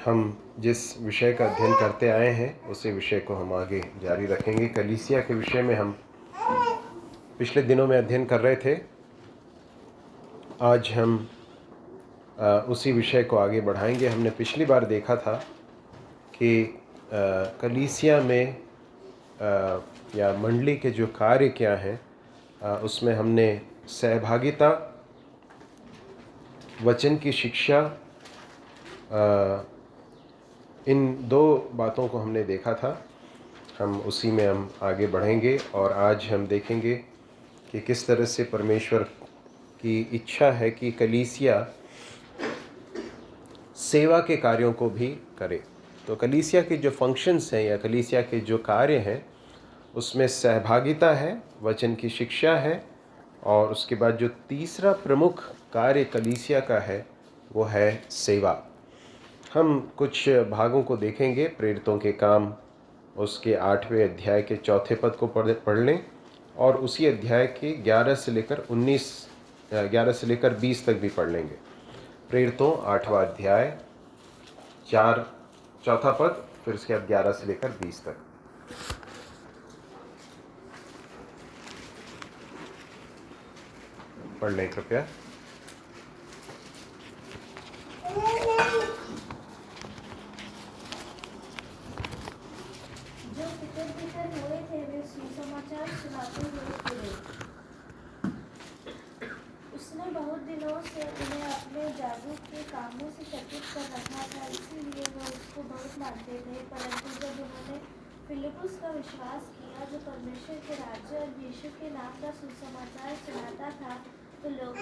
हम जिस विषय का अध्ययन करते आए हैं उसी विषय को हम आगे जारी रखेंगे। कलीसिया के विषय में हम पिछले दिनों में अध्ययन कर रहे थे। आज हम उसी विषय को आगे बढ़ाएंगे। हमने पिछली बार देखा था कि कलीसिया में या मंडली के जो कार्य क्या हैं, उसमें हमने सहभागिता, वचन की शिक्षा, इन दो बातों को हमने देखा था। हम उसी में हम आगे बढ़ेंगे और आज हम देखेंगे कि किस तरह से परमेश्वर की इच्छा है कि कलीसिया सेवा के कार्यों को भी करे। तो कलीसिया के जो फंक्शंस हैं या कलीसिया के जो कार्य हैं उसमें सहभागिता है, वचन की शिक्षा है, और उसके बाद जो तीसरा प्रमुख कार्य कलीसिया का है वो है सेवा। हम कुछ भागों को देखेंगे। प्रेरितों के काम उसके 8वें अध्याय के 4थे पद को पढ़ लें और उसी अध्याय के 11 से लेकर 20 तक भी पढ़ लेंगे। प्रेरितों 8वां अध्याय 4था पद, फिर उसके बाद 11 से लेकर 20 तक। पढ़ लें कृपया। जो तितर-बितर हुए थे वे सुसमाचार सुनाते हुए फिरे। उसने बहुत दिनों से उन्हें अपने जादू के कामों से चकित कर रखा था, इसीलिए वे उसको बहुत मानते थे। परंतु जब उन्होंने फिलिपुस का विश्वास किया, जो परमेश्वर के राज्य और यीशु के नाम का सुसमाचार सुनाता था, तो लोग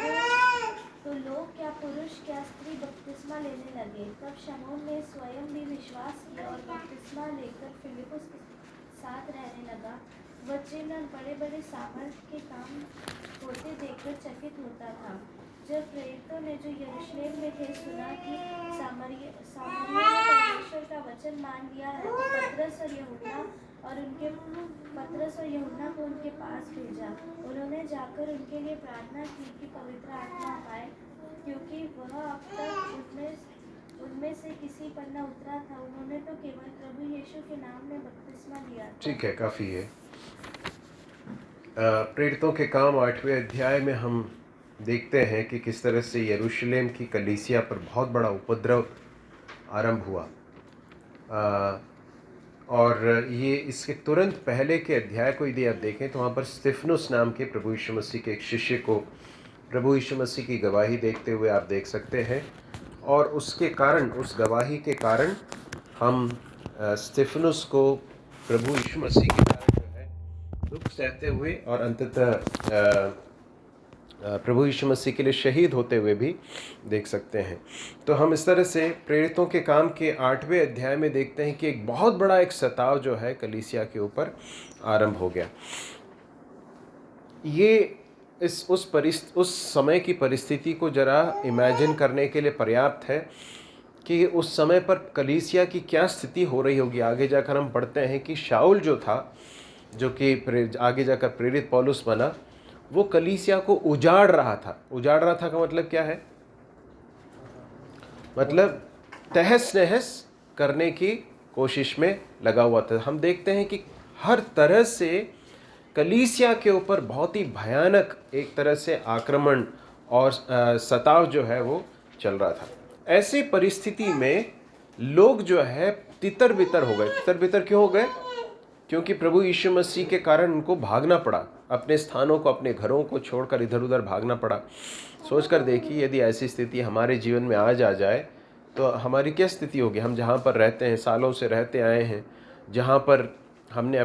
क्या पुरुष क्या स्त्री बपतिस्मा लेने लगे। तब शमौन ने स्वयं भी विश्वास किया और बपतिस्मा लेकर फिलिपुस के साथ रहने लगा। वचन और बड़े बड़े सामर्थ के काम होते देखकर चकित होता था। जब प्रेरितों ने जो यरूशलेम में थे सुना कि सामरिया ने परमेश्वर का वचन मान लिया है, तो पतरस और यूहन्ना को उनके पास भेजा। उन्होंने जाकर उनके लिए प्रार्थना की कि पवित्र आत्मा पाए, क्योंकि वह अब तक उनमें से किसी पर न उतरा था। उन्होंने तो केवल प्रभु यीशु के नाम में बपतिस्मा लिया था। ठीक है, काफ़ी है। प्रेरितों के काम 8वें अध्याय में हम देखते हैं कि किस तरह से यरूशलेम की कलीसिया पर बहुत बड़ा उपद्रव आरंभ हुआ। और ये इसके तुरंत पहले के अध्याय को यदि आप देखें तो वहाँ पर स्तिफनुस नाम के प्रभु यीशु मसीह के एक शिष्य को प्रभु यीशु मसीह की गवाही देखते हुए आप देख सकते हैं। और उसके कारण, उस गवाही के कारण हम स्तिफनुस को प्रभु यीशु मसीह के कारण जो है दुख सहते हुए और अंततः प्रभु यीशु मसीह के लिए शहीद होते हुए भी देख सकते हैं। तो हम इस तरह से प्रेरितों के काम के 8वें अध्याय में देखते हैं कि एक बहुत बड़ा एक सताव जो है कलीसिया के ऊपर आरंभ हो गया। ये उस समय की परिस्थिति को जरा इमेजिन करने के लिए पर्याप्त है कि उस समय पर कलीसिया की क्या स्थिति हो रही होगी। आगे जाकर हम पढ़ते हैं कि शाऊल जो था, जो कि आगे जाकर प्रेरित पौलुस बना, वो कलीसिया को उजाड़ रहा था। उजाड़ रहा था का मतलब क्या है? मतलब तहस नहस करने की कोशिश में लगा हुआ था। हम देखते हैं कि हर तरह से कलीसिया के ऊपर बहुत ही भयानक एक तरह से आक्रमण और सताव जो है वो चल रहा था। ऐसी परिस्थिति में लोग जो है तितर बितर हो गए। तितर बितर क्यों हो गए? क्योंकि प्रभु यीशु मसीह के कारण उनको भागना पड़ा, अपने स्थानों को, अपने घरों को छोड़कर इधर उधर भागना पड़ा। सोचकर देखिए, यदि ऐसी स्थिति हमारे जीवन में आज आ जाए तो हमारी क्या स्थिति होगी। हम जहाँ पर रहते हैं, सालों से रहते आए हैं, जहाँ पर हमने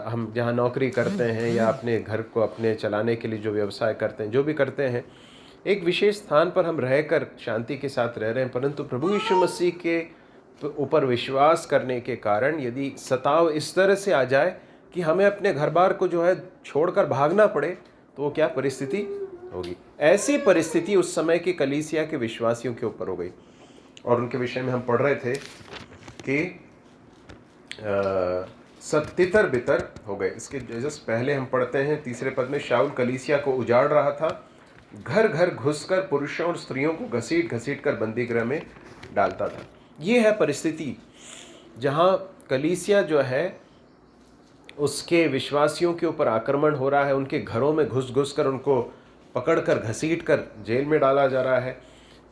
हम जहाँ नौकरी करते हैं या अपने घर को अपने चलाने के लिए जो व्यवसाय करते हैं, जो भी करते हैं, एक विशेष स्थान पर हम रहकर शांति के साथ रह रहे हैं, परंतु प्रभु यीशु मसीह के ऊपर विश्वास करने के कारण यदि सताव इस तरह से आ जाए कि हमें अपने घर बार को जो है छोड़कर भागना पड़े, तो वो क्या परिस्थिति होगी। ऐसी परिस्थिति उस समय की कलीसिया के विश्वासियों के ऊपर हो गई। और उनके विषय में हम पढ़ रहे थे कि सब तितर बितर हो गए। इसके जस्ट पहले हम पढ़ते हैं 3 पद में, शाऊल कलीसिया को उजाड़ रहा था, घर घर घुसकर पुरुषों और स्त्रियों को घसीट घसीट कर बंदीगृह में डालता था। ये है परिस्थिति जहाँ कलीसिया जो है उसके विश्वासियों के ऊपर आक्रमण हो रहा है, उनके घरों में घुस घुस कर उनको पकड़कर घसीट कर जेल में डाला जा रहा है।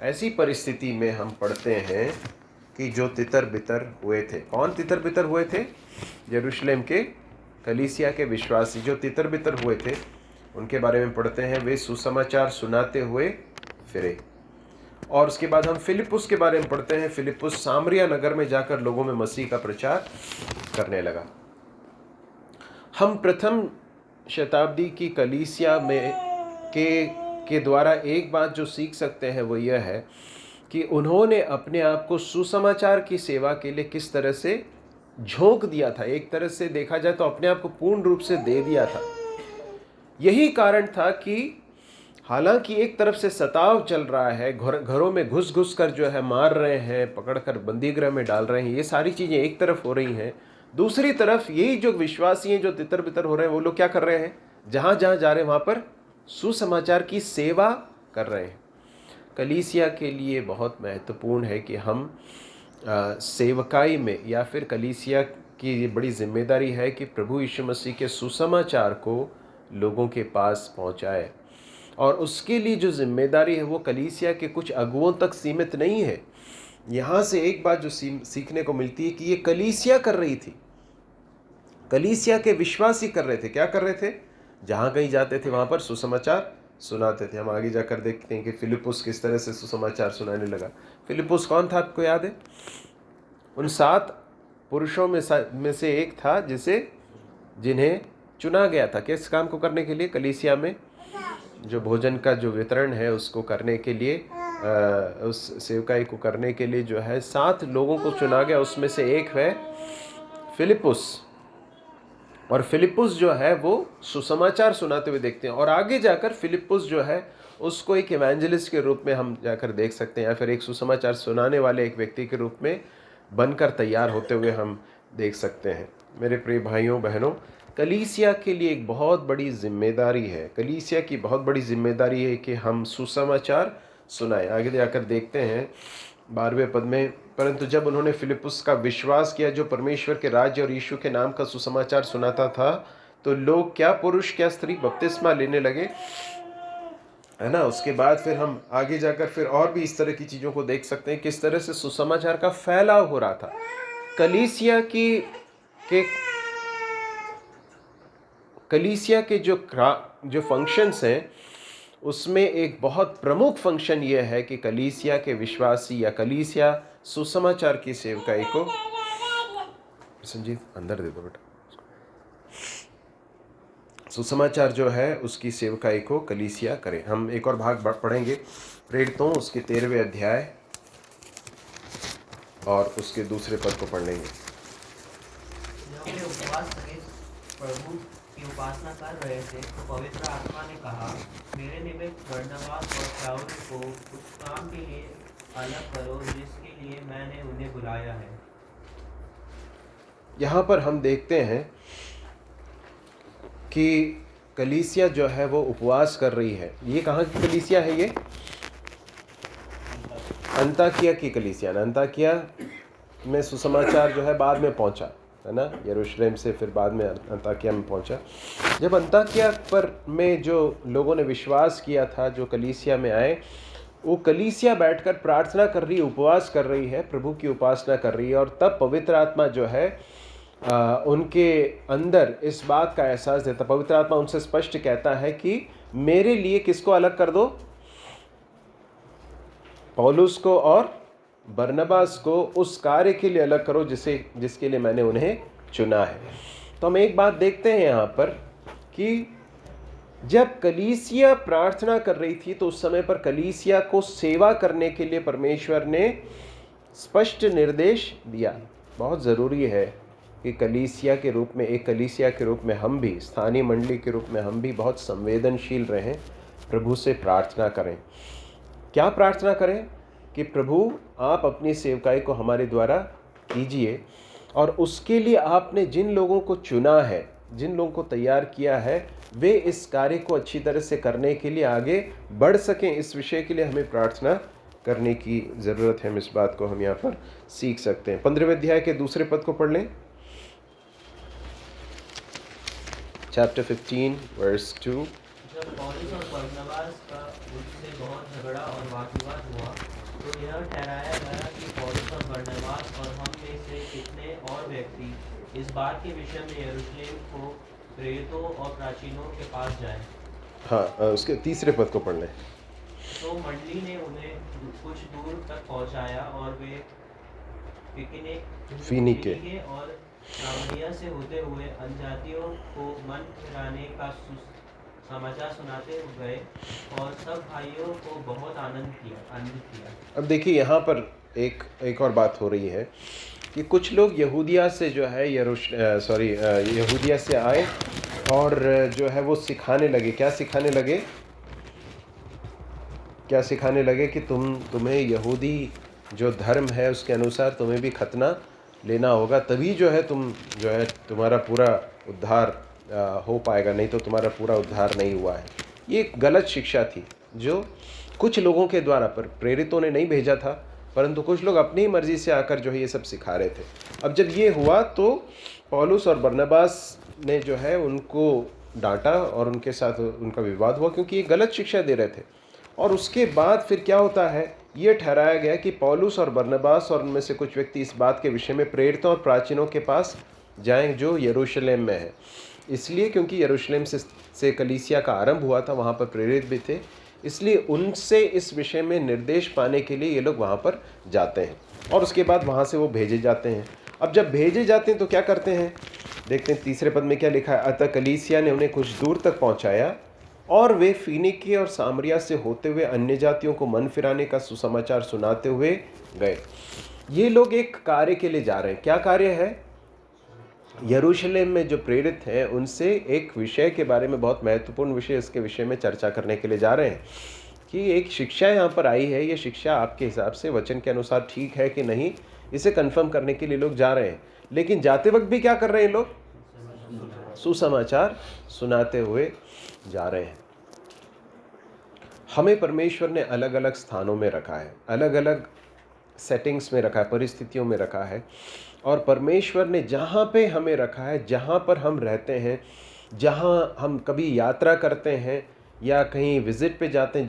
ऐसी परिस्थिति में हम पढ़ते हैं कि जो तितर बितर हुए थे, कौन तितर बितर हुए थे? यरूशलेम के कलीसिया के विश्वासी जो तितर बितर हुए थे, उनके बारे में पढ़ते हैं। वे सुसमाचार सुनाते हुए फिरे। और उसके बाद हम फिलिपुस के बारे में पढ़ते हैं। फिलिपुस सामरिया नगर में जाकर लोगों में मसीह का प्रचार करने लगा। हम प्रथम शताब्दी की कलीसिया में के द्वारा एक बात जो सीख सकते हैं वो यह है कि उन्होंने अपने आप को सुसमाचार की सेवा के लिए किस तरह से झोंक दिया था। एक तरह से देखा जाए तो अपने आप को पूर्ण रूप से दे दिया था। यही कारण था कि हालांकि एक तरफ से सताव चल रहा है, घरों में घुस घुस कर जो है मार रहे हैं, पकड़कर बंदीगृह में डाल रहे हैं, ये सारी चीज़ें एक तरफ हो रही हैं, दूसरी तरफ यही जो विश्वासी हैं जो तितर बितर हो रहे हैं, वो लोग क्या कर रहे हैं? जहाँ जहाँ जा रहे हैं वहाँ पर सुसमाचार की सेवा कर रहे हैं। कलीसिया के लिए बहुत महत्वपूर्ण है कि हम सेवकाई में, या फिर कलीसिया की ये बड़ी जिम्मेदारी है कि प्रभु यीशु मसीह के सुसमाचार को लोगों के पास पहुँचाए। और उसके लिए जो जिम्मेदारी है वो कलीसिया के कुछ अगुओं तक सीमित नहीं है। यहाँ से एक बात जो सीखने को मिलती है कि ये कलीसिया कर रही थी, कलीसिया के विश्वासी कर रहे थे। क्या कर रहे थे? जहाँ कहीं जाते थे वहाँ पर सुसमाचार सुनाते थे। हम आगे जाकर देखते हैं कि फिलिपुस किस तरह से सुसमाचार सुनाने लगा। फिलिपुस कौन था, आपको याद है? उन 7 पुरुषों में से एक था जिन्हें चुना गया था किस काम को करने के लिए? कलीसिया में जो भोजन का जो वितरण है उसको करने के लिए, उस सेवकाई को करने के लिए जो है 7 लोगों को चुना गया। उसमें से एक है फिलिपुस। और फिलिपुस जो है वो सुसमाचार सुनाते हुए देखते हैं। और आगे जाकर फिलिपुस जो है उसको एक इवेंजलिस्ट के रूप में हम जाकर देख सकते हैं, या फिर एक सुसमाचार सुनाने वाले एक व्यक्ति के रूप में बनकर तैयार होते हुए हम देख सकते हैं। मेरे प्रिय भाइयों बहनों, कलीसिया के लिए एक बहुत बड़ी जिम्मेदारी है। कलीसिया की बहुत बड़ी जिम्मेदारी है कि हम सुसमाचार सुनाएं। आगे जाकर देखते हैं 12वें पद में, परंतु जब उन्होंने फिलिपुस का विश्वास किया जो परमेश्वर के राज्य और यीशु के नाम का सुसमाचार सुनाता था, तो लोग, क्या पुरुष क्या स्त्री, बपतिस्मा लेने लगे, है ना। उसके बाद फिर हम आगे जाकर फिर और भी इस तरह की चीज़ों को देख सकते हैं, किस तरह से सुसमाचार का फैलाव हो रहा था। कलीसिया के जो फंक्शंस हैं उसमें एक बहुत प्रमुख फंक्शन यह है कि कलीसिया के विश्वासी या कलीसिया सुसमाचार की सेवकाई को, संजीत अंदर दे दो बेटा, सुसमाचार जो है उसकी सेवकाई को कलीसिया करे। हम एक और भाग पढ़ेंगे प्रेरितों उसके 13वें अध्याय और उसके दूसरे पद को पढ़ लेंगे। प्रभु की उपासना कर रहे थे तो पवित्र आत्मा ने कहा, मेरे निमित्त बरनबास और शाऊल को उस काम के लिए अलग करो जिसके लिए मैंने उन्हें बुलाया है। यहाँ पर हम देखते हैं कि कलीसिया जो है वो उपवास कर रही है। ये कहाँ की कलीसिया है? ये अंताकिया की कलीसिया। अंताकिया में सुसमाचार जो है बाद में पहुँचा, है ना, यरूशलेम से फिर बाद में अंताकिया में पहुंचा। जब अंताकिया पर में जो लोगों ने विश्वास किया था, जो कलीसिया में आए, वो कलीसिया बैठकर प्रार्थना कर रही है, उपवास कर रही है, प्रभु की उपासना कर रही है। और तब पवित्र आत्मा जो है उनके अंदर इस बात का एहसास देता। पवित्र आत्मा उनसे स्पष्ट कहता है कि मेरे लिए किसको अलग कर दो? पौलुस को और बरनबास को उस कार्य के लिए अलग करो जिसके लिए मैंने उन्हें चुना है। तो हम एक बात देखते हैं यहाँ पर कि जब कलीसिया प्रार्थना कर रही थी तो उस समय पर कलीसिया को सेवा करने के लिए परमेश्वर ने स्पष्ट निर्देश दिया। बहुत ज़रूरी है कि कलीसिया के रूप में, एक कलीसिया के रूप में हम भी, स्थानीय मंडली के रूप में हम भी बहुत संवेदनशील रहें, प्रभु से प्रार्थना करें। क्या प्रार्थना करें? कि प्रभु आप अपनी सेवकाई को हमारे द्वारा कीजिए, और उसके लिए आपने जिन लोगों को चुना है, जिन लोगों को तैयार किया है, वे इस कार्य को अच्छी तरह से करने के लिए आगे बढ़ सकें। इस विषय के लिए हमें प्रार्थना करने की ज़रूरत है। हम इस बात को हम यहाँ पर सीख सकते हैं। 15वें अध्याय के दूसरे पद को पढ़ लें। Chapter 15 verse 2। जब पौलुस और बरनबास का उनसे बहुत झगड़ा और वाद-विवाद हुआ, तो यह ठहराया गया कि पौलुस और बरनबास और हम में से कितने और व्यक्ति इस बात के विषय में यरूशलेम को प्रेरितों और प्राचीनों के पास जाएं। हाँ, उसके तीसरे पद को पढ़ लें। तो मंडली ने उन्हें कुछ दूर तक पहुंचाया और वे फीनीके और सामरिया से होते हुए अन्यजातियों को मन फिराने का समाचार सुनाते गए और सब भाइयों को बहुत आनंदित किया। अब देखिए यहाँ पर एक और बात हो रही है कि कुछ लोग यहूदिया से जो है यहूदिया से आए और जो है वो सिखाने लगे। क्या सिखाने लगे कि तुम्हें यहूदी जो धर्म है उसके अनुसार तुम्हें भी खतना लेना होगा, तभी जो है तुम्हारा पूरा उद्धार हो पाएगा, नहीं तो तुम्हारा पूरा उद्धार नहीं हुआ है। ये एक गलत शिक्षा थी जो कुछ लोगों के द्वारा, पर प्रेरितों ने नहीं भेजा था, परंतु कुछ लोग अपनी ही मर्जी से आकर जो है ये सब सिखा रहे थे। अब जब ये हुआ तो पौलुस और बरनबास ने जो है उनको डांटा और उनके साथ उनका विवाद हुआ, क्योंकि ये गलत शिक्षा दे रहे थे। और उसके बाद फिर क्या होता है, ये ठहराया गया कि पौलुस और बरनबास और उनमें से कुछ व्यक्ति इस बात के विषय में प्रेरितों और प्राचीनों के पास जाएं जो यरूशलेम में है। इसलिए क्योंकि यरूशलेम से कलीसिया का आरंभ हुआ था, वहाँ पर प्रेरित भी थे, इसलिए उनसे इस विषय में निर्देश पाने के लिए ये लोग वहाँ पर जाते हैं और उसके बाद वहाँ से वो भेजे जाते हैं। अब जब भेजे जाते हैं तो क्या करते हैं, देखते हैं तीसरे पद में क्या लिखा है। अतः कलीसिया ने उन्हें कुछ दूर तक पहुँचाया और वे फीनीके और सामरिया से होते हुए अन्य जातियों को मन फिराने का सुसमाचार सुनाते हुए गए। ये लोग एक कार्य के लिए जा रहे हैं। क्या कार्य है? यरूशलेम में जो प्रेरित हैं उनसे एक विषय के बारे में, बहुत महत्वपूर्ण विषय, इसके विषय में चर्चा करने के लिए जा रहे हैं कि एक शिक्षा यहाँ पर आई है, ये शिक्षा आपके हिसाब से वचन के अनुसार ठीक है कि नहीं, इसे कंफर्म करने के लिए लोग जा रहे हैं। लेकिन जाते वक्त भी क्या कर रहे हैं लोग? सुसमाचार सुनाते हुए जा रहे हैं। हमें परमेश्वर ने अलग अलग स्थानों में रखा है, अलग अलग सेटिंग्स में रखा है, परिस्थितियों में रखा है, और परमेश्वर ने जहाँ पे हमें रखा है, जहाँ पर हम रहते हैं, जहाँ हम कभी यात्रा करते हैं या कहीं विज़िट पे जाते हैं,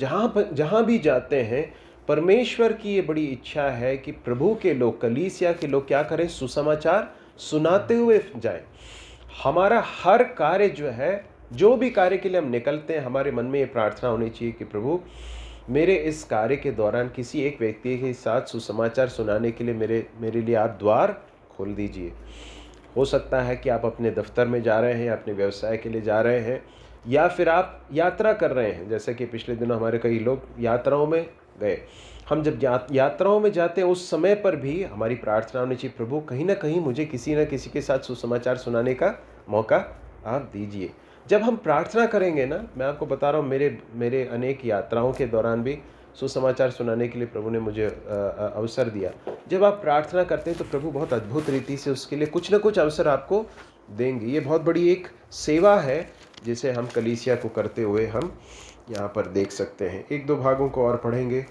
जहाँ भी जाते हैं, परमेश्वर की ये बड़ी इच्छा है कि प्रभु के लोग, कलीसिया के लोग क्या करें? सुसमाचार सुनाते हुए जाएं। हमारा हर कार्य जो है, जो भी कार्य के लिए हम निकलते हैं, हमारे मन में ये प्रार्थना होनी चाहिए कि प्रभु मेरे इस कार्य के दौरान किसी एक व्यक्ति के साथ सुसमाचार सुनाने के लिए मेरे लिए आप द्वार खोल दीजिए। हो सकता है कि आप अपने दफ्तर में जा रहे हैं, अपने व्यवसाय के लिए जा रहे हैं, या फिर आप यात्रा कर रहे हैं। जैसे कि पिछले दिनों हमारे कई लोग यात्राओं में गए। हम जब यात्राओं में जाते हैं उस समय पर भी हमारी प्रार्थना होनी चाहिए, प्रभु कहीं ना कहीं मुझे किसी न किसी के साथ सुसमाचार सुनाने का मौका आप दीजिए। जब हम प्रार्थना करेंगे ना, मैं आपको बता रहा हूँ, मेरे अनेक यात्राओं के दौरान भी सुसमाचार सुनाने के लिए प्रभु ने मुझे अवसर दिया। जब आप प्रार्थना करते हैं तो प्रभु बहुत अद्भुत रीति से उसके लिए कुछ न कुछ अवसर आपको देंगे। ये बहुत बड़ी एक सेवा है जिसे हम कलीसिया को करते हुए हम यहाँ पर देख सकते हैं। एक दो भागों को और पढ़ेंगे।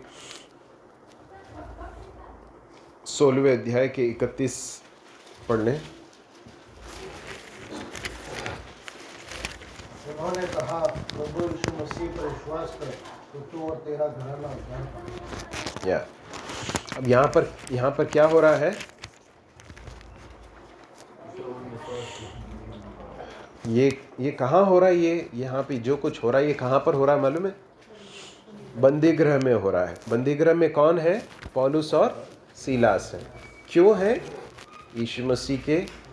16वें अध्याय के 31 पढ़ लें। उन्होंने कहा, प्रभु यीशु मसीह पर विश्वास कर तो तू और तेरा घराना उद्धार पाएगा। अब यहाँ पर क्या हो रहा है? ये कहाँ हो रहा है? ये यहाँ पे जो कुछ हो रहा है ये कहाँ पर हो रहा है मालूम है? बंदी गृह में हो रहा है। बंदी गृह में कौन है? पौलुस और सीलास है। क्यों है? यीशु मसीह के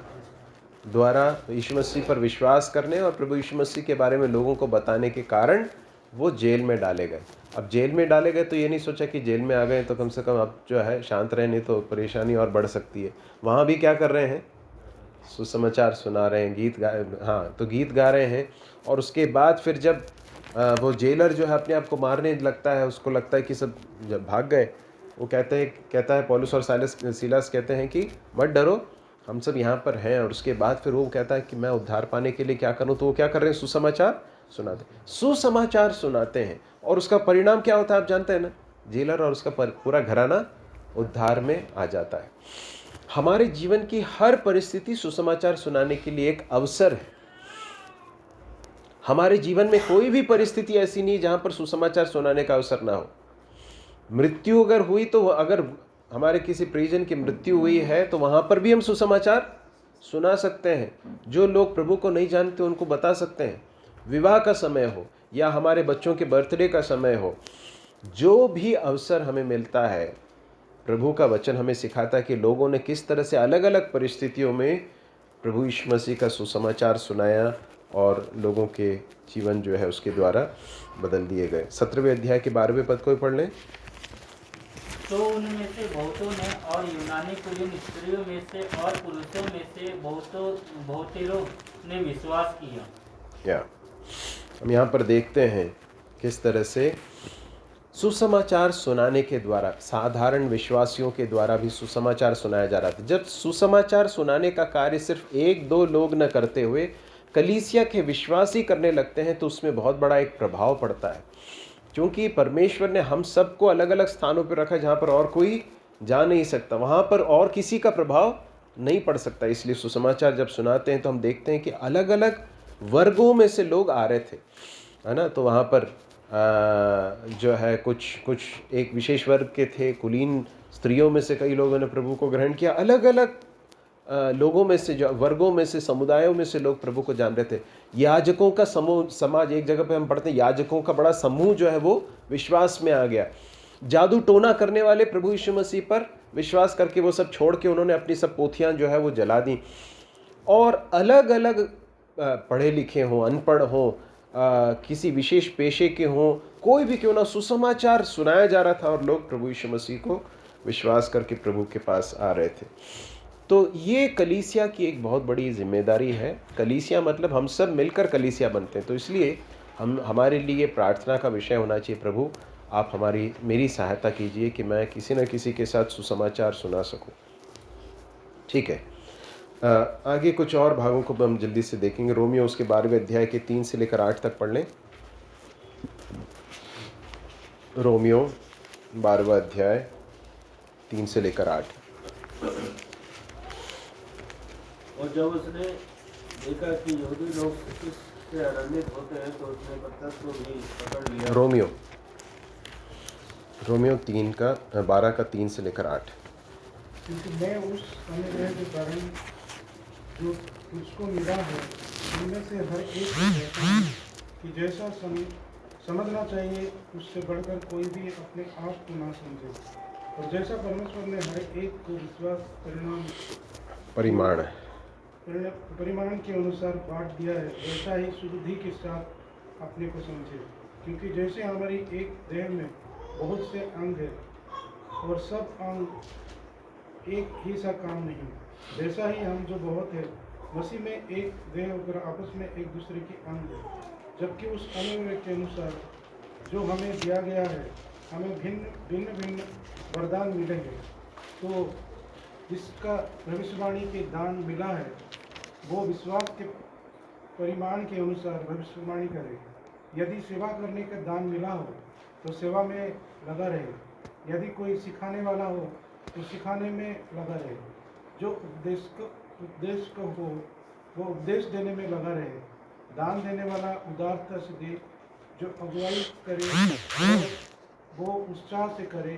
द्वारा, यीशु मसीह पर विश्वास करने और प्रभु यीशु मसीह के बारे में लोगों को बताने के कारण वो जेल में डाले गए। अब जेल में डाले गए तो ये नहीं सोचा कि जेल में आ गए तो कम से कम अब जो है शांत रहे, नहीं तो परेशानी और बढ़ सकती है। वहाँ भी क्या कर रहे हैं? सुसमाचार सुना रहे हैं, गीत गा रहे हैं। और उसके बाद फिर जब वो जेलर जो है अपने आप को मारने लगता है, उसको लगता है कि सब जब भाग गए, वो कहता है पौलुस और सीलास कहते हैं कि मत डरो, हम सब यहाँ पर हैं। और उसके बाद फिर वो कहता है कि मैं उद्धार पाने के लिए क्या करूँ? तो वो क्या कर रहे हैं? सुसमाचार सुनाते हैं। और उसका परिणाम क्या होता है आप जानते हैं ना? जेलर और उसका पूरा घराना उद्धार में आ जाता है। हमारे जीवन की हर परिस्थिति सुसमाचार सुनाने के लिए एक अवसर है। हमारे जीवन में कोई भी परिस्थिति ऐसी नहीं जहां पर सुसमाचार सुनाने का अवसर ना हो। मृत्यु अगर हुई तो अगर हमारे किसी परिजन की मृत्यु हुई है तो वहां पर भी हम सुसमाचार सुना सकते हैं। जो लोग प्रभु को नहीं जानते उनको बता सकते हैं। विवाह का समय हो या हमारे बच्चों के बर्थडे का समय हो, जो भी अवसर हमें मिलता है, प्रभु का वचन हमें सिखाता है कि लोगों ने किस तरह से अलग अलग परिस्थितियों में प्रभु यीशु मसीह का सुसमाचार सुनाया और लोगों के जीवन जो है उसके द्वारा बदल दिए गए। 17वें अध्याय के 12वें पद को पढ़ लें। तो उनमें से बहुतों ने और यूनानी कुलीन स्त्रियों में से और पुरुषों में से बहुतेरों ने विश्वास किया। हम यहाँ पर देखते हैं किस तरह से सुसमाचार सुनाने के द्वारा, साधारण विश्वासियों के द्वारा भी सुसमाचार सुनाया जा रहा था। जब सुसमाचार सुनाने का कार्य सिर्फ एक दो लोग न करते हुए कलीसिया के विश्वासी करने लगते हैं तो उसमें बहुत बड़ा एक प्रभाव पड़ता है। क्योंकि परमेश्वर ने हम सबको अलग अलग स्थानों पर रखा जहाँ पर और कोई जा नहीं सकता, वहाँ पर और किसी का प्रभाव नहीं पड़ सकता। इसलिए सुसमाचार जब सुनाते हैं तो हम देखते हैं कि अलग अलग वर्गों में से लोग आ रहे थे, है ना। तो वहाँ पर जो है कुछ एक विशेष वर्ग के थे, कुलीन स्त्रियों में से कई लोगों ने प्रभु को ग्रहण किया। अलग अलग लोगों में से, जो वर्गों में से, समुदायों में से लोग प्रभु को जान रहे थे। याजकों का समाज, एक जगह पे हम पढ़ते हैं याजकों का बड़ा समूह जो है वो विश्वास में आ गया। जादू टोना करने वाले प्रभु यीशु मसीह पर विश्वास करके वो सब छोड़ के उन्होंने अपनी सब पोथियां जो है वो जला दी। और अलग अलग पढ़े लिखे हों, अनपढ़ हों, किसी विशेष पेशे के हों, कोई भी क्यों ना, सुसमाचार सुनाया जा रहा था और लोग प्रभु यीशु मसीह को विश्वास करके प्रभु के पास आ रहे थे। तो ये कलीसिया की एक बहुत बड़ी जिम्मेदारी है। कलीसिया मतलब हम सब मिलकर कलीसिया बनते हैं। तो इसलिए हमारे लिए प्रार्थना का विषय होना चाहिए, प्रभु आप मेरी सहायता कीजिए कि मैं किसी न किसी के साथ सुसमाचार सुना सकूं। ठीक है, आगे कुछ और भागों को हम जल्दी से देखेंगे। रोमियो उसके 12वें अध्याय के 3 से लेकर 8 तक पढ़ लें। रोमियो 12वां अध्याय 3 से लेकर 8। और जब उसने देखा कि यहूदी लोग से आनंदित होते हैं तो उसने पतरस को भी पकड़ लिया। रोमियो 12 का 3 से लेकर 8। क्योंकि मैं उस अनुग्रह के कारण जो तुझको मिला है उनमें से हर एक को कहता हूं कि जैसा समझना चाहिए उससे बढ़कर कोई भी अपने आप को ना समझे, और जैसा परमेश्वर ने हर एक को विश्वास परिमाण के अनुसार बांट दिया है वैसा ही शुद्धि के साथ अपने को समझे। क्योंकि जैसे हमारी एक देह में बहुत से अंग है और सब अंग एक ही सा काम नहीं, वैसा ही हम जो बहुत है मसीह में एक देह होकर आपस में एक दूसरे के अंग है। जबकि उस अनुग्रह के अनुसार जो हमें दिया गया है हमें भिन्न वरदान मिले हैं। तो जिसका भविष्यवाणी के दान मिला है वो विश्वास के परिमाण के अनुसार भविष्यवाणी करे। यदि सेवा करने का दान मिला हो तो सेवा में लगा रहे। यदि कोई सिखाने वाला हो तो सिखाने में लगा रहे। जो उपदेश को हो वो उपदेश देने में लगा रहे। दान देने वाला उदारता से दे। जो अगुवाई करे वो उत्साह से करे।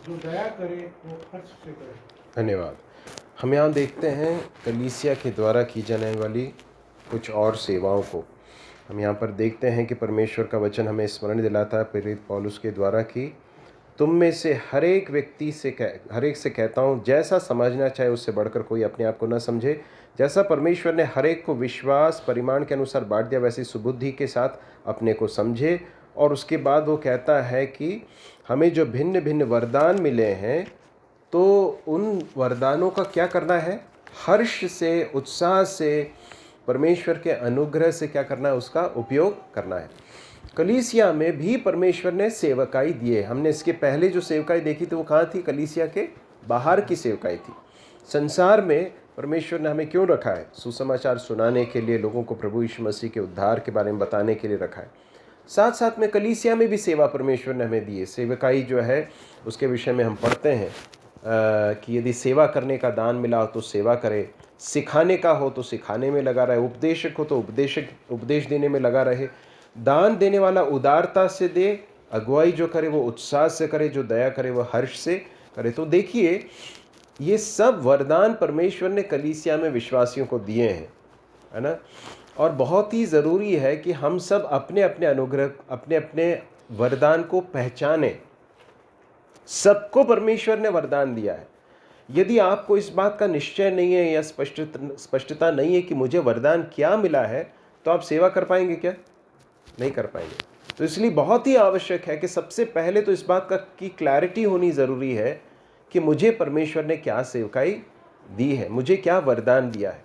जो दया करे वो हर्ष से करे। धन्यवाद। हम यहाँ देखते हैं कलीसिया के द्वारा की जाने वाली कुछ और सेवाओं को। हम यहाँ पर देखते हैं कि परमेश्वर का वचन हमें स्मरण दिलाता है प्रेरित पौलुस के द्वारा कि तुम में से हर एक से कहता हूँ जैसा समझना चाहे उससे बढ़कर कोई अपने आप को न समझे। जैसा परमेश्वर ने हर एक को विश्वास परिमाण के अनुसार बांट दिया वैसे सुबुद्धि के साथ अपने को समझे। और उसके बाद वो कहता है कि हमें जो भिन्न भिन्न वरदान मिले हैं तो उन वरदानों का क्या करना है, हर्ष से, उत्साह से, परमेश्वर के अनुग्रह से क्या करना है, उसका उपयोग करना है। कलीसिया में भी परमेश्वर ने सेवकाई दिए। हमने इसके पहले जो सेवकाई देखी थी वो कहाँ थी, कलीसिया के बाहर की सेवकाई थी। संसार में परमेश्वर ने हमें क्यों रखा है, सुसमाचार सुनाने के लिए, लोगों को प्रभु यीशु मसीह के उद्धार के बारे में बताने के लिए रखा है। साथ साथ में कलीसिया में भी सेवा परमेश्वर ने हमें दी है। सेवकाई जो है उसके विषय में हम पढ़ते हैं कि यदि सेवा करने का दान मिला हो तो सेवा करे, सिखाने का हो तो सिखाने में लगा रहे, उपदेशक हो तो उपदेश देने में लगा रहे। दान देने वाला उदारता से दे, अगुवाई जो करे वो उत्साह से करे, जो दया करे वो हर्ष से करे। तो देखिए ये सब वरदान परमेश्वर ने कलीसिया में विश्वासियों को दिए हैं, है ना। और बहुत ही ज़रूरी है कि हम सब अपने अपने अनुग्रह, अपने अपने वरदान को पहचानें। सबको परमेश्वर ने वरदान दिया है। यदि आपको इस बात का निश्चय नहीं है या स्पष्टता नहीं है कि मुझे वरदान क्या मिला है, तो आप सेवा कर पाएंगे क्या? नहीं कर पाएंगे। तो इसलिए बहुत ही आवश्यक है कि सबसे पहले तो इस बात की क्लैरिटी होनी ज़रूरी है कि मुझे परमेश्वर ने क्या सेवकाई दी है, मुझे क्या वरदान दिया है।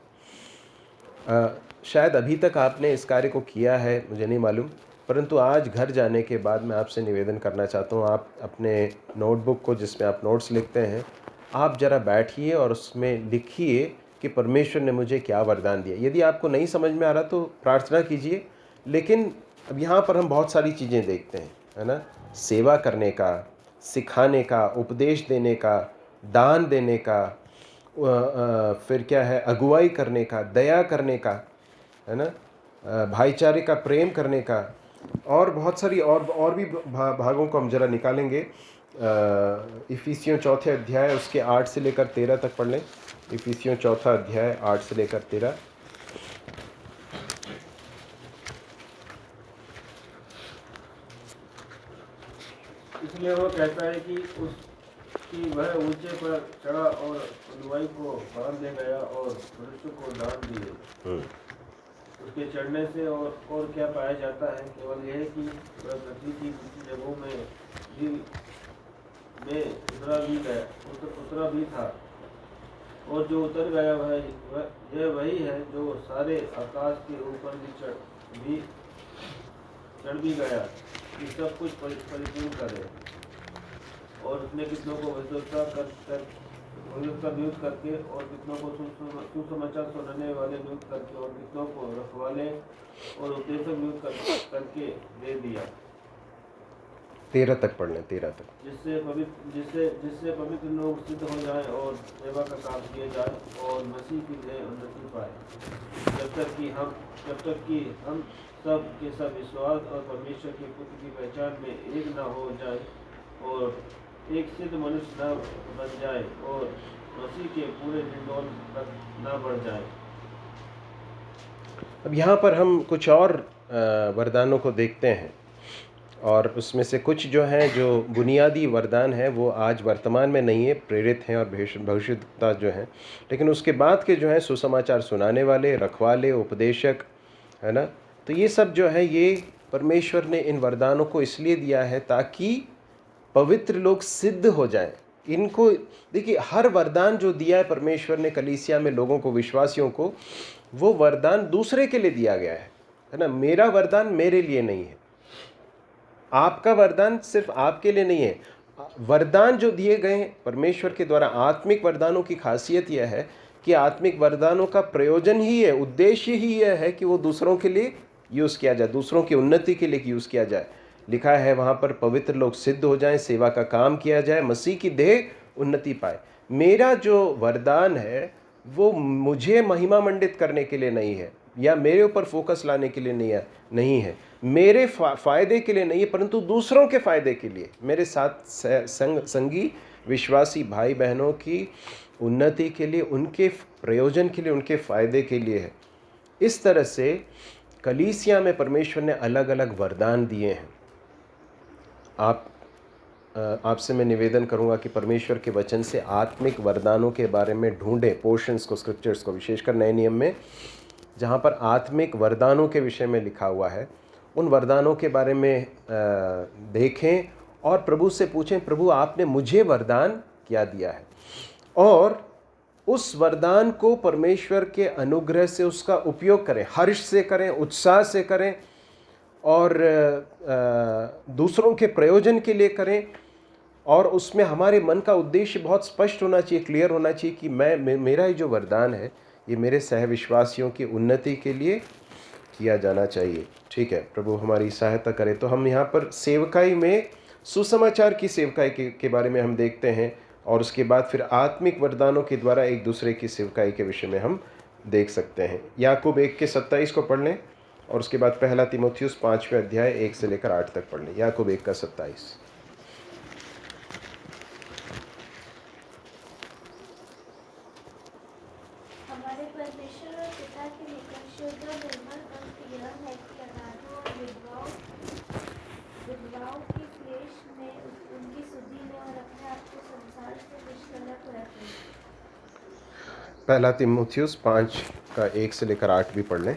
शायद अभी तक आपने इस कार्य को किया है, मुझे नहीं मालूम, परंतु आज घर जाने के बाद मैं आपसे निवेदन करना चाहता हूँ, आप अपने नोटबुक को जिसमें आप नोट्स लिखते हैं, आप ज़रा बैठिए और उसमें लिखिए कि परमेश्वर ने मुझे क्या वरदान दिया। यदि आपको नहीं समझ में आ रहा तो प्रार्थना कीजिए। लेकिन अब यहाँ पर हम बहुत सारी चीज़ें देखते हैं, है ना। सेवा करने का, सिखाने का, उपदेश देने का, दान देने का, फिर क्या है, अगुवाई करने का, दया करने का, है ना, भाईचारे का, प्रेम करने का, और बहुत सारी और भी भागों को हम जरा निकालेंगे। इफिसियों 4 अध्याय उसके 8 से लेकर 13 तक पढ़ लें। इफिसियों 4 अध्याय 8 से लेकर 13। इसलिए वो कहता है कि उसकी वह ऊंचे पर चढ़ा और अनुयायी को बांध ले गया और मनुष्य को दान दिए। उसके चढ़ने से और क्या पाया जाता है? केवल यह कि वह पृथ्वी की ऊंची जगहों में उतरा भी था, और जो उतर गया यह वही है जो सारे आकाश के ऊपर भी चढ़ भी गया कि सब कुछ परिपूर्ण करे। और उसने कितनों को भविष्यवक्ता नियुक्त करके, और कितनों को सुसमाचार सुनाने वाले नियुक्त करके, और कितनों को रखवाले और उपदेशक नियुक्त करके दे दिया। 13 तक पढ़ लें, 13 तक। जिससे पवित्र लोग सिद्ध हो जाए और सेवा का काम किया जाए और मसीह की देह उन्नति पाए, जब तक कि हम सब के सब विश्वास और परमेश्वर के पुत्र की पहचान में एक न हो जाए और एक सिद्ध मनुष्य न बन जाए और मसीह के पूरे निर्दोष तक न बढ़ जाए। अब यहाँ पर हम कुछ और वरदानों को देखते हैं, और उसमें से कुछ जो हैं, जो बुनियादी वरदान है वो आज वर्तमान में नहीं है, प्रेरित हैं और भविष्यवक्ता जो हैं। लेकिन उसके बाद के जो हैं सुसमाचार सुनाने वाले, रखवाले, उपदेशक, है ना। तो ये सब जो है, ये परमेश्वर ने इन वरदानों को इसलिए दिया है ताकि पवित्र लोग सिद्ध हो जाएं। इनको देखिए, हर वरदान जो दिया है परमेश्वर ने कलीसिया में लोगों को, विश्वासियों को, वो वरदान दूसरे के लिए दिया गया है ना। मेरा वरदान मेरे लिए नहीं है, आपका वरदान सिर्फ आपके लिए नहीं है। वरदान जो दिए गए हैं परमेश्वर के द्वारा, आत्मिक वरदानों की खासियत यह है कि आत्मिक वरदानों का प्रयोजन ही है, उद्देश्य ही यह है कि वो दूसरों के लिए यूज़ किया जाए, दूसरों की उन्नति के लिए यूज़ किया जाए। लिखा है वहाँ पर, पवित्र लोग सिद्ध हो जाएं, सेवा का काम किया जाए, मसीह की देह उन्नति पाए। मेरा जो वरदान है वो मुझे महिमा मंडित करने के लिए नहीं है, या मेरे ऊपर फोकस लाने के लिए नहीं है, मेरे फ़ायदे के लिए नहीं है, परंतु दूसरों के फ़ायदे के लिए, मेरे साथ संगी विश्वासी भाई बहनों की उन्नति के लिए, उनके प्रयोजन के लिए, उनके फ़ायदे के लिए है। इस तरह से कलीसिया में परमेश्वर ने अलग अलग वरदान दिए हैं। आपसे मैं निवेदन करूंगा कि परमेश्वर के वचन से आत्मिक वरदानों के बारे में ढूंढें, पोर्शंस को, स्क्रिप्चर्स को, विशेषकर नए नियम में जहाँ पर आत्मिक वरदानों के विषय में लिखा हुआ है, उन वरदानों के बारे में देखें और प्रभु से पूछें, प्रभु आपने मुझे वरदान क्या दिया है, और उस वरदान को परमेश्वर के अनुग्रह से उसका उपयोग करें, हर्ष से करें, उत्साह से करें, और दूसरों के प्रयोजन के लिए करें। और उसमें हमारे मन का उद्देश्य बहुत स्पष्ट होना चाहिए, क्लियर होना चाहिए कि मेरा ये जो वरदान है ये मेरे सहविश्वासियों की उन्नति के लिए किया जाना चाहिए। ठीक है, प्रभु हमारी सहायता करे। तो हम यहाँ पर सेवकाई में सुसमाचार की सेवकाई के बारे में हम देखते हैं, और उसके बाद फिर आत्मिक वरदानों के द्वारा एक दूसरे की सेवकाई के विषय में हम देख सकते हैं। याकूब 1:27 को पढ़ लें, और उसके बाद पहला तीमुथियुस 5वें अध्याय 1 से लेकर 8 तक पढ़ लें। याकूब 1:27। हमारे परमेश्वर और पिता के निकट शुद्ध और निर्मल अंत यह है कि अनाथों और विधवाओं की क्लेश में उनकी सुधि में और अपने आप को संसार से निष्कलंक रखें। पहला तीमुथियुस 5:1 से लेकर 8 भी पढ़ लें।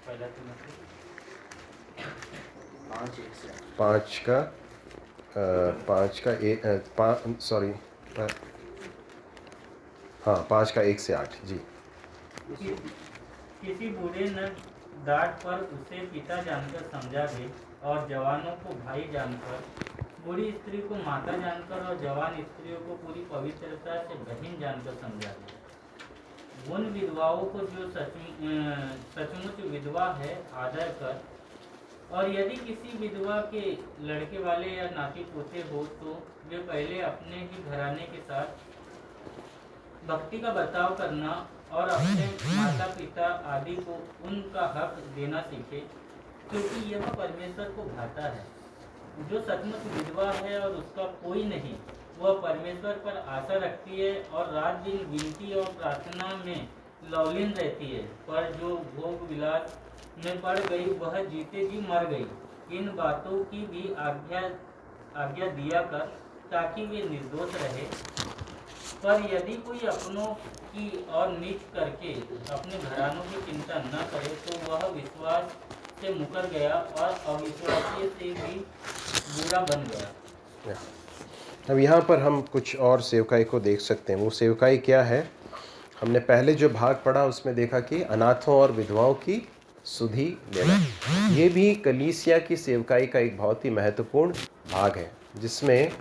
पहला तीमुथियुस 5:1 से 8 जी। किसी बूढ़े ने डांट पर उसे पिता जानकर समझा दे, और जवानों को भाई जानकर, बूढ़ी स्त्री को माता जानकर, और जवान स्त्रियों को पूरी पवित्रता से बहन जानकर समझा दे। उन विधवाओं को जो सचमुच विधवा है आदर कर, और यदि किसी विधवा के लड़के वाले या नाती पोते हो तो वे पहले अपने ही घराने के साथ भक्ति का बर्ताव करना और अपने माता पिता आदि को उनका हक देना सीखे, क्योंकि यह परमेश्वर को भाता है। जो सचमुच विधवा है और उसका कोई नहीं, वह परमेश्वर पर आशा रखती है और रात दिन विनती और प्रार्थना में लवलीन रहती है। पर जो भोग विलास में पड़ गई वह जीते जी मर गई। इन बातों की भी आज्ञा दिया कर, ताकि वे निर्दोष रहे। पर यदि कोई अपनों की और नीच करके अपने घरानों की चिंता न करे तो वह विश्वास से मुकर गया और अविश्वासी से भी बुरा बन गया। अब यहाँ पर हम कुछ और सेवकाई को देख सकते हैं। वो सेवकाई क्या है? हमने पहले जो भाग पढ़ा उसमें देखा कि अनाथों और विधवाओं की सुधि लेना, ये भी कलीसिया की सेवकाई का एक बहुत ही महत्वपूर्ण भाग है, जिसमें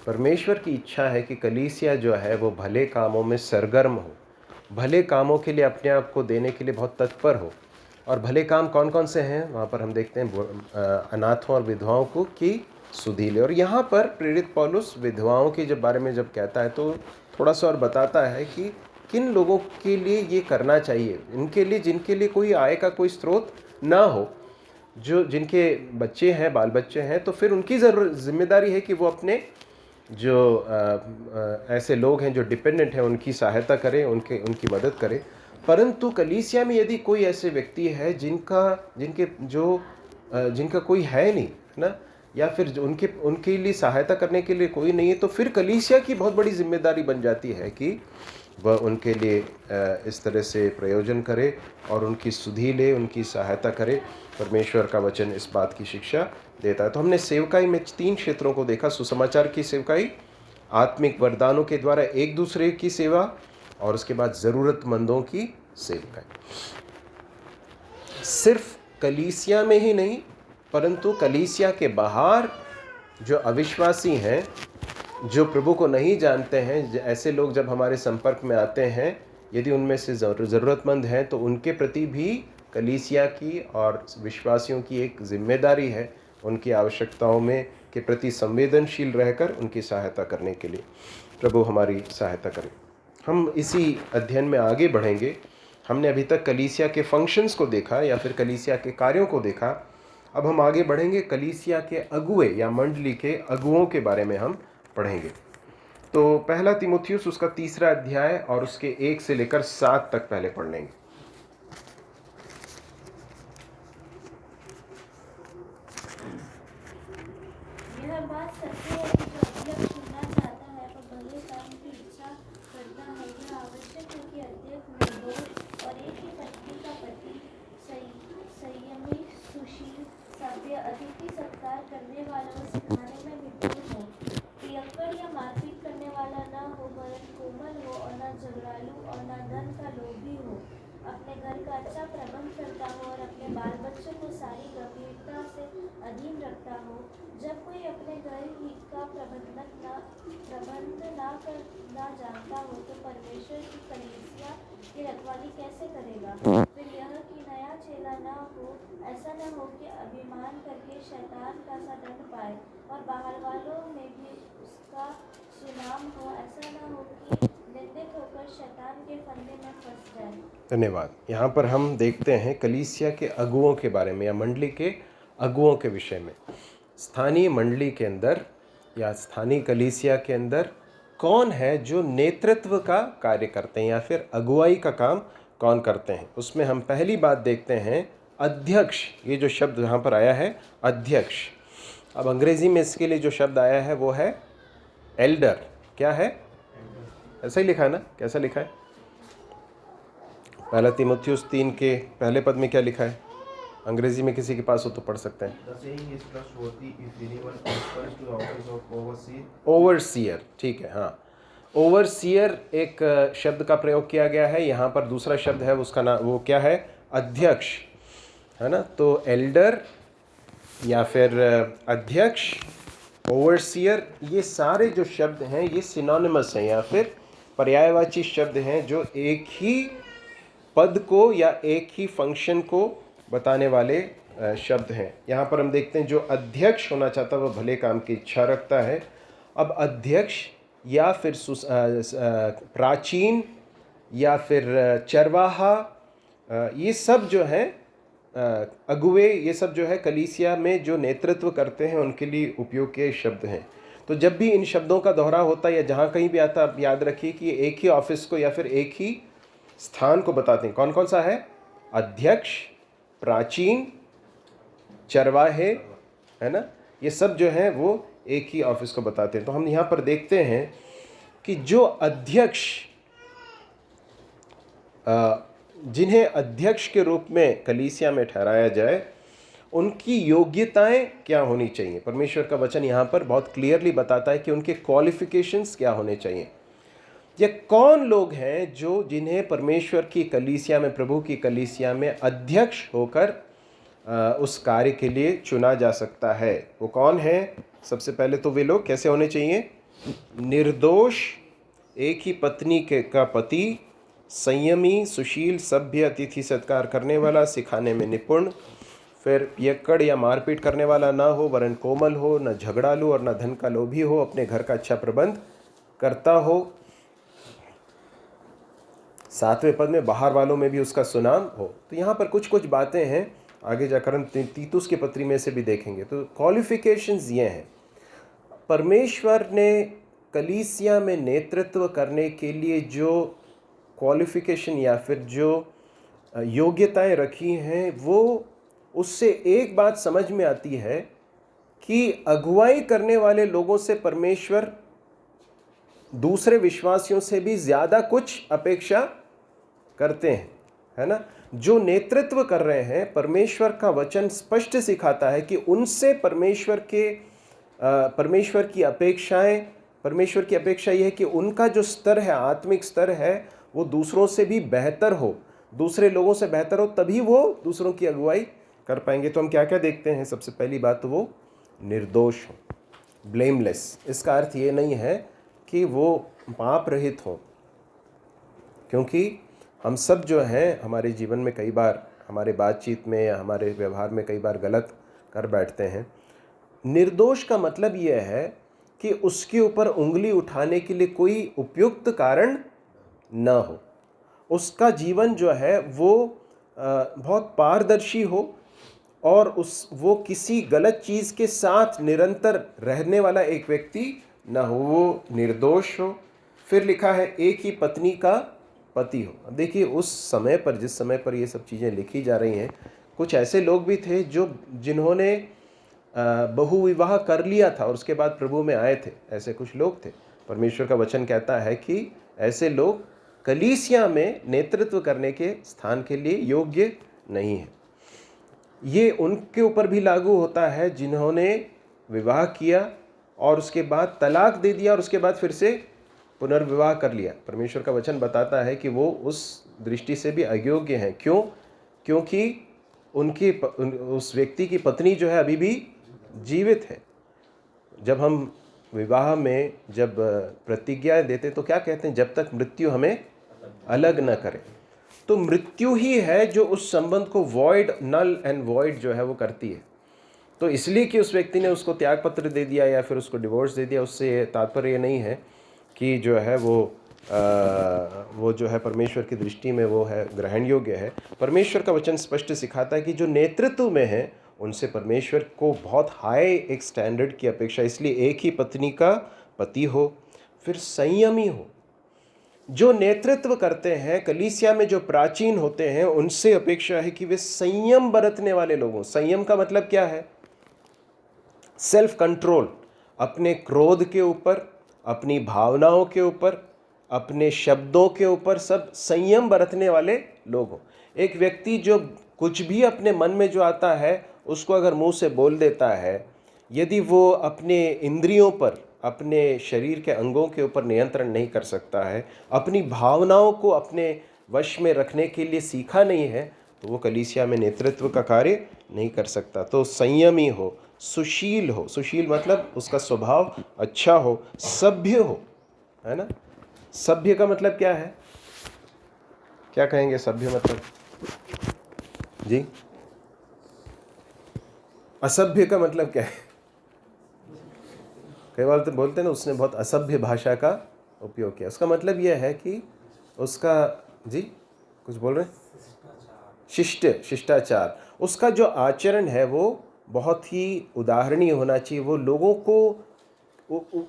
परमेश्वर की इच्छा है कि कलीसिया जो है वो भले कामों में सरगर्म हो, भले कामों के लिए अपने आप को देने के लिए बहुत तत्पर हो। और भले काम कौन कौन से हैं वहाँ पर हम देखते हैं, अनाथों और विधवाओं को की सुधि ले। और यहाँ पर प्रेरित पौलुस विधवाओं के जब बारे में जब कहता है तो थोड़ा सा और बताता है कि किन लोगों के लिए ये करना चाहिए। इनके लिए जिनके लिए कोई आय का कोई स्रोत ना हो, जो जिनके बच्चे हैं, बाल बच्चे हैं, तो फिर उनकी जिम्मेदारी है कि वो अपने जो ऐसे लोग हैं जो डिपेंडेंट हैं उनकी सहायता करें, उनकी मदद करें। परंतु कलीसिया में यदि कोई ऐसे व्यक्ति है जिनका कोई है नहीं ना, या फिर उनके लिए सहायता करने के लिए कोई नहीं है, तो फिर कलीसिया की बहुत बड़ी जिम्मेदारी बन जाती है कि वह उनके लिए इस तरह से प्रयोजन करे और उनकी सुधि ले, उनकी सहायता करे। परमेश्वर का वचन इस बात की शिक्षा देता है। तो हमने सेवकाई में 3 क्षेत्रों को देखा: सुसमाचार की सेवकाई, आत्मिक वरदानों के द्वारा एक दूसरे की सेवा, और उसके बाद ज़रूरतमंदों की सेवकाई। सिर्फ कलीसिया में ही नहीं, परंतु कलीसिया के बाहर जो अविश्वासी हैं, जो प्रभु को नहीं जानते हैं, ऐसे लोग जब हमारे संपर्क में आते हैं, यदि उनमें से ज़रूरतमंद हैं तो उनके प्रति भी कलीसिया की और विश्वासियों की एक जिम्मेदारी है उनकी आवश्यकताओं में के प्रति संवेदनशील रहकर उनकी सहायता करने के लिए। प्रभु हमारी सहायता करें। हम इसी अध्ययन में आगे बढ़ेंगे। हमने अभी तक कलीसिया के फंक्शंस को देखा या फिर कलीसिया के कार्यों को देखा। अब हम आगे बढ़ेंगे, कलीसिया के अगुए या मंडली के अगुओं के बारे में हम पढ़ेंगे। तो पहला तीमुथियुस उसका 3रा अध्याय और उसके 1 से लेकर 7 तक पहले पढ़ लेंगे। यह बात सत्य है कि जो अध्यक्ष सुनना चाहता है पर भले काम की इच्छा करता है, यह आवश्यक है कि अध्यक्ष निर्दोष और एक ही पत्नी का पति, संयमी, सुशील, सभ्य, अतिथि सत्कार करने वाला और सिखाने में विद्वान हो, पियक्कड़ या मारपीट करने वाला न हो, वरन कोमल हो और न झगड़ालू और न धन का लोभी हो, अपने घर का अच्छा प्रबंध करता हो और अपने बाल बच्चों को सारी गंभीरता से अधीन रखता हो। जब कोई अपने घर ही का प्रबंध ना जानता हो तो परमेश्वर की कलीसिया की रखवाली कैसे करेगा? फिर यह कि नया चेला ना हो, ऐसा न हो कि अभिमान करके शैतान का सा दंड पाए और बाहर वालों में भी उसका सुनाम हो। ऐसा न हो कि निंदित होकर शैतान के फंदे में फंस जाए। धन्यवाद। यहाँ पर हम देखते हैं कलीसिया के अगुओं के बारे में या मंडली के अगुओं के विषय में। स्थानीय मंडली के अंदर या स्थानीय कलीसिया के अंदर कौन है जो नेतृत्व का कार्य करते हैं या फिर अगुवाई का काम कौन करते हैं। उसमें हम पहली बात देखते हैं अध्यक्ष। ये जो शब्द यहाँ पर आया है अध्यक्ष, अब अंग्रेजी में इसके लिए जो शब्द आया है वो है एल्डर। क्या है? ऐसा ही लिखा है ना? कैसा लिखा है? पहला तीमुथियुस 3 के पहले पद में क्या लिखा है? अंग्रेजी में किसी के पास हो तो पढ़ सकते हैं। The saying is trustworthy if anyone aspires to the office of overseer. Overseer, ठीक है, हाँ। ओवरसीयर एक शब्द का प्रयोग किया गया है। यहाँ पर दूसरा शब्द है उसका नाम वो क्या है? अध्यक्ष, है ना। तो एल्डर या फिर अध्यक्ष, ओवरसीयर, ये सारे जो शब्द हैं ये सिनोनिमस हैं या फिर पर्यायवाची शब्द हैं जो एक ही पद को या एक ही फंक्शन को बताने वाले शब्द हैं। यहाँ पर हम देखते हैं जो अध्यक्ष होना चाहता है वह भले काम की इच्छा रखता है। अब अध्यक्ष या फिर प्राचीन या फिर चरवाहा, ये सब जो है अगुवे, ये सब जो है कलीसिया में जो नेतृत्व करते हैं उनके लिए उपयोग के शब्द हैं। तो जब भी इन शब्दों का दोहरा होता है या जहाँ कहीं भी आता, आप याद रखिए कि एक ही ऑफिस को या फिर एक ही स्थान को बताते हैं। कौन कौन सा है? अध्यक्ष, प्राचीन, चरवाहे, है ना। ये सब जो है वो एक ही ऑफिस को बताते हैं। तो हम यहाँ पर देखते हैं कि जो अध्यक्ष, जिन्हें अध्यक्ष के रूप में कलीसिया में ठहराया जाए, उनकी योग्यताएं क्या होनी चाहिए। परमेश्वर का वचन यहाँ पर बहुत क्लियरली बताता है कि उनके क्वालिफिकेशंस क्या होने चाहिए। ये कौन लोग हैं जो जिन्हें परमेश्वर की कलीसिया में, प्रभु की कलीसिया में अध्यक्ष होकर उस कार्य के लिए चुना जा सकता है? वो कौन है? सबसे पहले तो वे लोग कैसे होने चाहिए? निर्दोष, एक ही पत्नी का पति, संयमी, सुशील, सभ्य, अतिथि सत्कार करने वाला, सिखाने में निपुण, फिर पियक्कड़ या मारपीट करने वाला ना हो, वरन कोमल हो, न झगड़ालू और न धन का लोभी हो, अपने घर का अच्छा प्रबंध करता हो। 7वें पद में बाहर वालों में भी उसका सुनाम हो। तो यहाँ पर कुछ कुछ बातें हैं, आगे जाकर हम तीतुस की पत्री में से भी देखेंगे। तो क्वालिफिकेशंस ये हैं। परमेश्वर ने कलीसिया में नेतृत्व करने के लिए जो क्वालिफिकेशन या फिर जो योग्यताएं रखी हैं, वो उससे एक बात समझ में आती है कि अगुवाई करने वाले लोगों से परमेश्वर दूसरे विश्वासियों से भी ज़्यादा कुछ अपेक्षा करते हैं, है ना। जो नेतृत्व कर रहे हैं, परमेश्वर का वचन स्पष्ट सिखाता है कि उनसे परमेश्वर की अपेक्षाएं, परमेश्वर की अपेक्षा यह है कि उनका जो स्तर है, आत्मिक स्तर है, वो दूसरों से भी बेहतर हो, दूसरे लोगों से बेहतर हो, तभी वो दूसरों की अगुवाई कर पाएंगे। तो हम क्या क्या देखते हैं? सबसे पहली बात तो वो निर्दोष हो, ब्लेमलेस। इसका अर्थ ये नहीं है कि वो पाप रहित हो, क्योंकि हम सब जो हैं हमारे जीवन में कई बार हमारे बातचीत में या हमारे व्यवहार में कई बार गलत कर बैठते हैं। निर्दोष का मतलब यह है कि उसके ऊपर उंगली उठाने के लिए कोई उपयुक्त कारण न हो, उसका जीवन जो है वो बहुत पारदर्शी हो और वो किसी गलत चीज़ के साथ निरंतर रहने वाला एक व्यक्ति न हो, वो निर्दोष हो। फिर लिखा है एक ही पत्नी का पति हो। अब देखिए, उस समय पर, जिस समय पर ये सब चीज़ें लिखी जा रही हैं, कुछ ऐसे लोग भी थे जिन्होंने बहुविवाह कर लिया था और उसके बाद प्रभु में आए थे। ऐसे कुछ लोग थे। परमेश्वर का वचन कहता है कि ऐसे लोग कलीसिया में नेतृत्व करने के स्थान के लिए योग्य नहीं है। ये उनके ऊपर भी लागू होता है जिन्होंने विवाह किया और उसके बाद तलाक दे दिया और उसके बाद फिर से पुनर्विवाह कर लिया। परमेश्वर का वचन बताता है कि वो उस दृष्टि से भी अयोग्य हैं। क्यों? क्योंकि उस व्यक्ति की पत्नी जो है अभी भी जीवित है। जब हम विवाह में जब प्रतिज्ञा देते तो क्या कहते हैं, जब तक मृत्यु हमें अलग न करे। तो मृत्यु ही है जो उस संबंध को वॉइड, नल एंड वॉइड जो है वो करती है। तो इसलिए कि उस व्यक्ति ने उसको त्याग पत्र दे दिया या फिर उसको डिवोर्स दे दिया, उससे तात्पर्य ये नहीं है कि जो है वो जो है परमेश्वर की दृष्टि में वो है ग्रहण योग्य है। परमेश्वर का वचन स्पष्ट सिखाता है कि जो नेतृत्व में है उनसे परमेश्वर को बहुत हाई एक स्टैंडर्ड की अपेक्षा, इसलिए एक ही पत्नी का पति हो, फिर संयमी हो। जो नेतृत्व करते हैं कलीसिया में, जो प्राचीन होते हैं, उनसे अपेक्षा है कि वे संयम बरतने वाले लोग हों। संयम का मतलब क्या है? सेल्फ कंट्रोल, अपने क्रोध के ऊपर, अपनी भावनाओं के ऊपर, अपने शब्दों के ऊपर सब संयम बरतने वाले लोग हों। एक व्यक्ति जो कुछ भी अपने मन में जो आता है उसको अगर मुंह से बोल देता है, यदि वो अपने इंद्रियों पर, अपने शरीर के अंगों के ऊपर नियंत्रण नहीं कर सकता है, अपनी भावनाओं को अपने वश में रखने के लिए सीखा नहीं है, तो वो कलीसिया में नेतृत्व का कार्य नहीं कर सकता। तो संयमी हो, सुशील हो। सुशील मतलब उसका स्वभाव अच्छा हो, सभ्य हो, है ना। सभ्य का मतलब क्या है? क्या कहेंगे सभ्य मतलब? जी, असभ्य का मतलब क्या है? कई बार तो बोलते हैं ना, उसने बहुत असभ्य भाषा का उपयोग किया। उसका मतलब यह है कि उसका, जी कुछ बोल रहे हैं? शिष्टाचार, उसका जो आचरण है वो बहुत ही उदाहरणीय होना चाहिए। वो लोगों को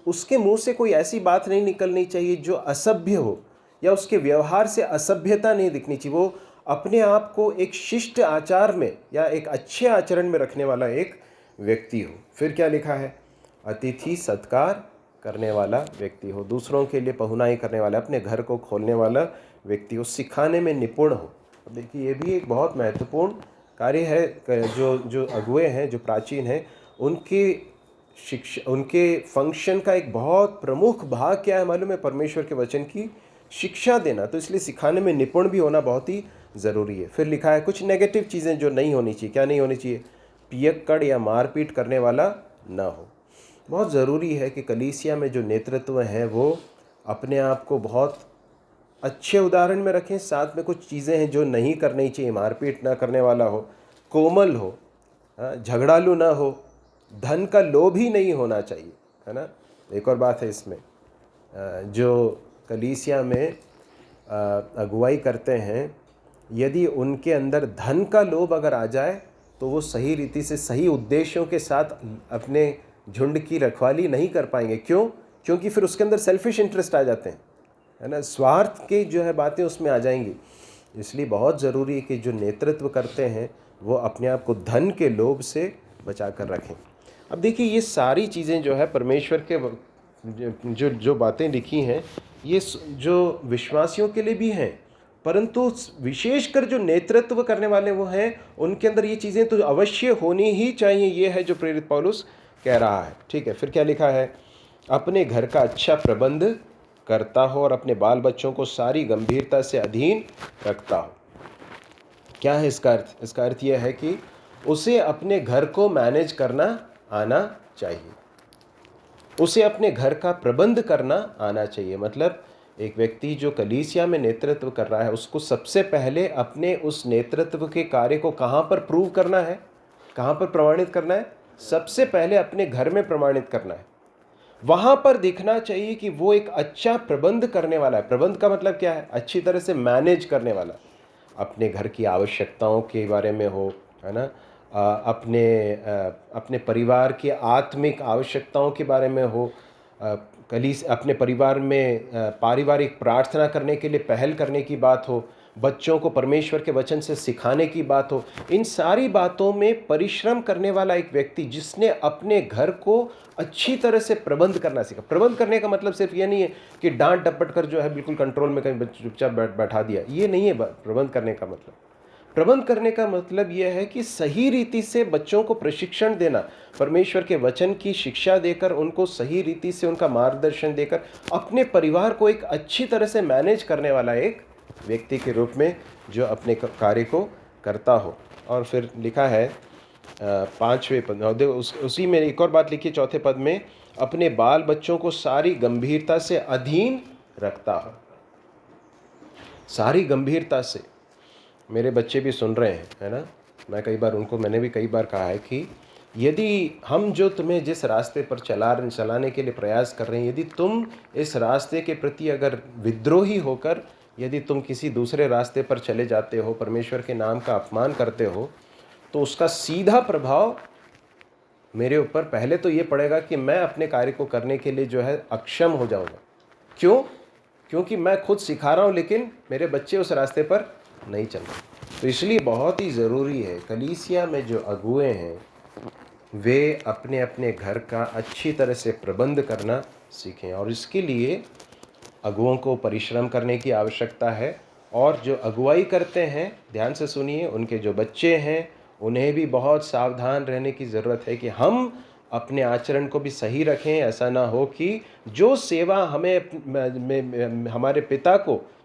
उसके मुंह से कोई ऐसी बात नहीं निकलनी चाहिए जो असभ्य हो, या उसके व्यवहार से असभ्यता नहीं दिखनी चाहिए। वो अपने आप को एक शिष्ट आचार में या एक अच्छे आचरण में रखने वाला एक व्यक्ति हो। फिर क्या लिखा है? अतिथि सत्कार करने वाला व्यक्ति हो, दूसरों के लिए पहुनाई करने वाला, अपने घर को खोलने वाला व्यक्ति हो, सिखाने में निपुण हो। अब देखिए, ये भी एक बहुत महत्वपूर्ण कार्य है। जो अगुए हैं, जो प्राचीन हैं, उनकी शिक्षा, उनके फंक्शन का एक बहुत प्रमुख भाग क्या है मालूम है? परमेश्वर के वचन की शिक्षा देना। तो इसलिए सिखाने में निपुण भी होना बहुत ही ज़रूरी है। फिर लिखा है कुछ नेगेटिव चीज़ें जो नहीं होनी चाहिए। क्या नहीं होनी चाहिए? पियक्कड़ या मारपीट करने वाला ना हो। बहुत ज़रूरी है कि कलीसिया में जो नेतृत्व हैं वो अपने आप को बहुत अच्छे उदाहरण में रखें। साथ में कुछ चीज़ें हैं जो नहीं करनी चाहिए। मारपीट ना करने वाला हो, कोमल हो, झगड़ालू ना हो, धन का लोभ ही नहीं होना चाहिए, है ना। एक और बात है इसमें, जो कलीसिया में अगुवाई करते हैं, यदि उनके अंदर धन का लोभ अगर आ जाए तो वो सही रीति से, सही उद्देश्यों के साथ अपने झुंड की रखवाली नहीं कर पाएंगे। क्यों? क्योंकि फिर उसके अंदर सेल्फिश इंटरेस्ट आ जाते हैं, है ना। स्वार्थ के जो है बातें उसमें आ जाएंगी। इसलिए बहुत ज़रूरी है कि जो नेतृत्व करते हैं वो अपने आप को धन के लोभ से बचा कर रखें। अब देखिए, ये सारी चीज़ें जो है परमेश्वर के जो बातें लिखी हैं, ये जो विश्वासियों के लिए भी हैं, परंतु विशेषकर जो नेतृत्व करने वाले वो हैं, उनके अंदर ये चीज़ें तो अवश्य होनी ही चाहिए। ये है जो प्रेरित पौलुस कह रहा है। ठीक है, फिर क्या लिखा है? अपने घर का अच्छा प्रबंध करता हो और अपने बाल बच्चों को सारी गंभीरता से अधीन रखता हो। क्या है इसका अर्थ? इसका अर्थ यह है कि उसे अपने घर को मैनेज करना आना चाहिए, उसे अपने घर का प्रबंध करना आना चाहिए। मतलब एक व्यक्ति जो कलीसिया में नेतृत्व कर रहा है, उसको सबसे पहले अपने उस नेतृत्व के कार्य को कहाँ पर प्रूव करना है, कहाँ पर प्रमाणित करना है? सबसे पहले अपने घर में प्रमाणित करना है। वहाँ पर दिखना चाहिए कि वो एक अच्छा प्रबंध करने वाला है। प्रबंध का मतलब क्या है? अच्छी तरह से मैनेज करने वाला। अपने घर की आवश्यकताओं के बारे में हो, है ना, अपने परिवार की आत्मिक आवश्यकताओं के बारे में हो, अपने परिवार में पारिवारिक प्रार्थना करने के लिए पहल करने की बात हो, बच्चों को परमेश्वर के वचन से सिखाने की बात हो। इन सारी बातों में परिश्रम करने वाला एक व्यक्ति जिसने अपने घर को अच्छी तरह से प्रबंध करना सीखा। प्रबंध करने का मतलब सिर्फ ये नहीं है कि डांट डपट कर जो है बिल्कुल कंट्रोल में कहीं चुपचाप बैठा दिया, ये नहीं है प्रबंध करने का मतलब। प्रबंध करने का मतलब यह है कि सही रीति से बच्चों को प्रशिक्षण देना, परमेश्वर के वचन की शिक्षा देकर, उनको सही रीति से उनका मार्गदर्शन देकर अपने परिवार को एक अच्छी तरह से मैनेज करने वाला एक व्यक्ति के रूप में जो अपने कार्य को करता हो। और फिर लिखा है 5वें पद में, और देखो उसी में एक और बात लिखी 4थे पद में, अपने बाल बच्चों को सारी गंभीरता से अधीन रखता हो। सारी गंभीरता से। मेरे बच्चे भी सुन रहे हैं, है ना। मैंने भी कई बार कहा है कि यदि हम जो तुम्हें जिस रास्ते पर चलाने के लिए प्रयास कर रहे हैं, यदि तुम इस रास्ते के प्रति अगर विद्रोही होकर यदि तुम किसी दूसरे रास्ते पर चले जाते हो, परमेश्वर के नाम का अपमान करते हो, तो उसका सीधा प्रभाव मेरे ऊपर पहले तो ये पड़ेगा कि मैं अपने कार्य को करने के लिए जो है अक्षम हो जाऊंगा। क्यों? क्योंकि मैं खुद सिखा रहा हूँ लेकिन मेरे बच्चे उस रास्ते पर नहीं चल रहे। तो इसलिए बहुत ही ज़रूरी है कलीसिया में जो अगुए हैं वे अपने अपने घर का अच्छी तरह से प्रबंध करना सीखें, और इसके लिए अगुओं को परिश्रम करने की आवश्यकता है। और जो अगुवाई करते हैं, ध्यान से सुनिए, उनके जो बच्चे हैं उन्हें भी बहुत सावधान रहने की ज़रूरत है कि हम अपने आचरण को भी सही रखें। ऐसा ना हो कि जो सेवा हमारे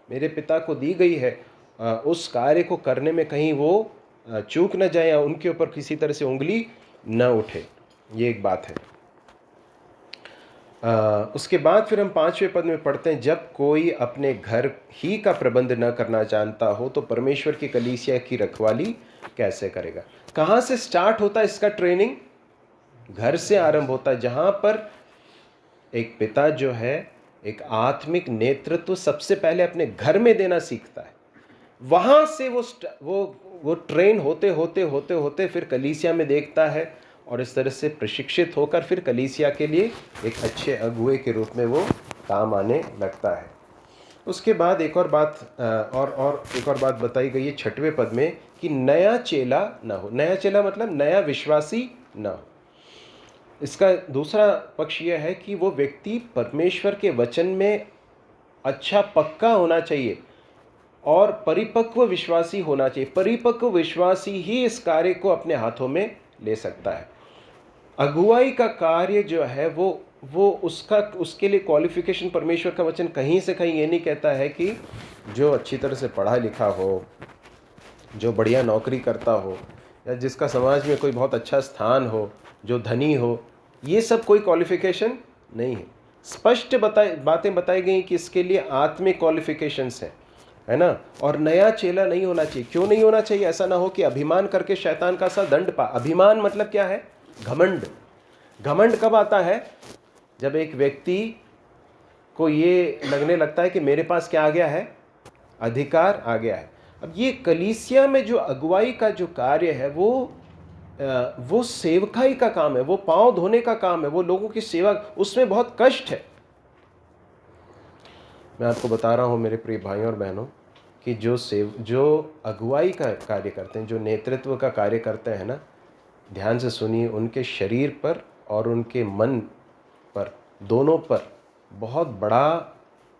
मेरे पिता को दी गई है, उस कार्य को करने में कहीं वो चूक न जाए या उनके ऊपर किसी तरह से उंगली न उठे। ये एक बात है। उसके बाद फिर हम 5वें पद में पढ़ते हैं, जब कोई अपने घर ही का प्रबंध न करना जानता हो तो परमेश्वर की कलीसिया की रखवाली कैसे करेगा। कहाँ से स्टार्ट होता है इसका ट्रेनिंग? घर से आरंभ होता है, जहाँ पर एक पिता जो है एक आत्मिक नेतृत्व सबसे पहले अपने घर में देना सीखता है। वहाँ से वो ट्रेन होते फिर कलीसिया में देखता है, और इस तरह से प्रशिक्षित होकर फिर कलीसिया के लिए एक अच्छे अगुए के रूप में वो काम आने लगता है। उसके बाद एक और बात बताई गई है 6वें पद में कि नया चेला ना हो। नया चेला मतलब नया विश्वासी ना हो। इसका दूसरा पक्ष यह है कि वो व्यक्ति परमेश्वर के वचन में अच्छा पक्का होना चाहिए और परिपक्व विश्वासी होना चाहिए। परिपक्व विश्वासी ही इस कार्य को अपने हाथों में ले सकता है। अगुवाई का कार्य जो है वो उसके लिए क्वालिफिकेशन परमेश्वर का वचन कहीं से कहीं ये नहीं कहता है कि जो अच्छी तरह से पढ़ा लिखा हो, जो बढ़िया नौकरी करता हो, या जिसका समाज में कोई बहुत अच्छा स्थान हो, जो धनी हो, ये सब कोई क्वालिफिकेशन नहीं है। स्पष्ट बातें बताई गई कि इसके लिए आत्मिक क्वालिफिकेशंस हैं, है ना। और नया चेला नहीं होना चाहिए। क्यों नहीं होना चाहिए? ऐसा ना हो कि अभिमान करके शैतान का सा दंड पा। अभिमान मतलब क्या है? घमंड। घमंड कब आता है? जब एक व्यक्ति को ये लगने लगता है कि मेरे पास क्या आ गया है? अधिकार आ गया है। अब ये कलीसिया में जो अगुवाई का जो कार्य है वो सेवकाई का काम है, वो पांव धोने का काम है, वो लोगों की सेवा, उसमें बहुत कष्ट है। मैं आपको बता रहा हूँ मेरे प्रिय भाइयों और बहनों कि जो अगुवाई का कार्य करते हैं, जो नेतृत्व का कार्य करते हैं ना, ध्यान से सुनिए, उनके शरीर पर और उनके मन पर, दोनों पर बहुत बड़ा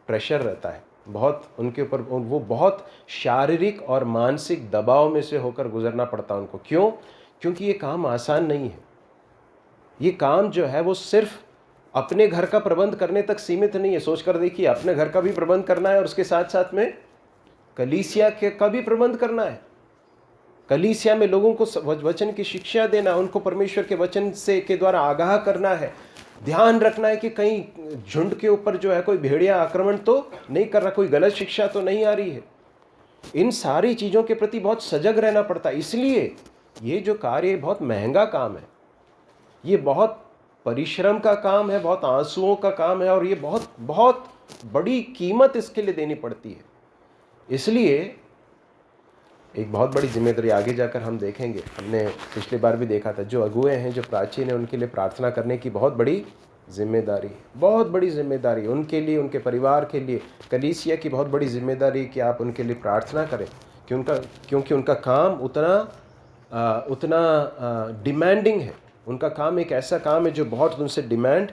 प्रेशर रहता है। बहुत उनके ऊपर वो बहुत शारीरिक और मानसिक दबाव में से होकर गुजरना पड़ता है उनको। क्यों? क्योंकि ये काम आसान नहीं है। ये काम जो है वो सिर्फ अपने घर का प्रबंध करने तक सीमित नहीं है। सोच कर देखिए, अपने घर का भी प्रबंध करना है और उसके साथ साथ में कलीसिया का भी प्रबंध करना है। कलीसिया में लोगों को वचन की शिक्षा देना, उनको परमेश्वर के वचन के द्वारा आगाह करना है। ध्यान रखना है कि कहीं झुंड के ऊपर जो है कोई भेड़िया आक्रमण तो नहीं कर रहा, कोई गलत शिक्षा तो नहीं आ रही है। इन सारी चीज़ों के प्रति बहुत सजग रहना पड़ता है। इसलिए ये जो कार्य बहुत महंगा काम है, ये बहुत परिश्रम का काम है, बहुत आंसुओं का काम है, और ये बहुत बहुत बड़ी कीमत इसके लिए देनी पड़ती है। इसलिए एक बहुत बड़ी जिम्मेदारी आगे जाकर हम देखेंगे। हमने पिछली बार भी देखा था, जो अगुए हैं, जो प्राचीन हैं, उनके लिए प्रार्थना करने की बहुत बड़ी जिम्मेदारी है। बहुत बड़ी जिम्मेदारी उनके लिए, उनके परिवार के लिए। कलीसिया की बहुत बड़ी जिम्मेदारी कि आप उनके लिए प्रार्थना करें, क्योंकि उनका काम उतना डिमांडिंग है। उनका काम एक ऐसा काम है जो बहुत उनसे डिमांड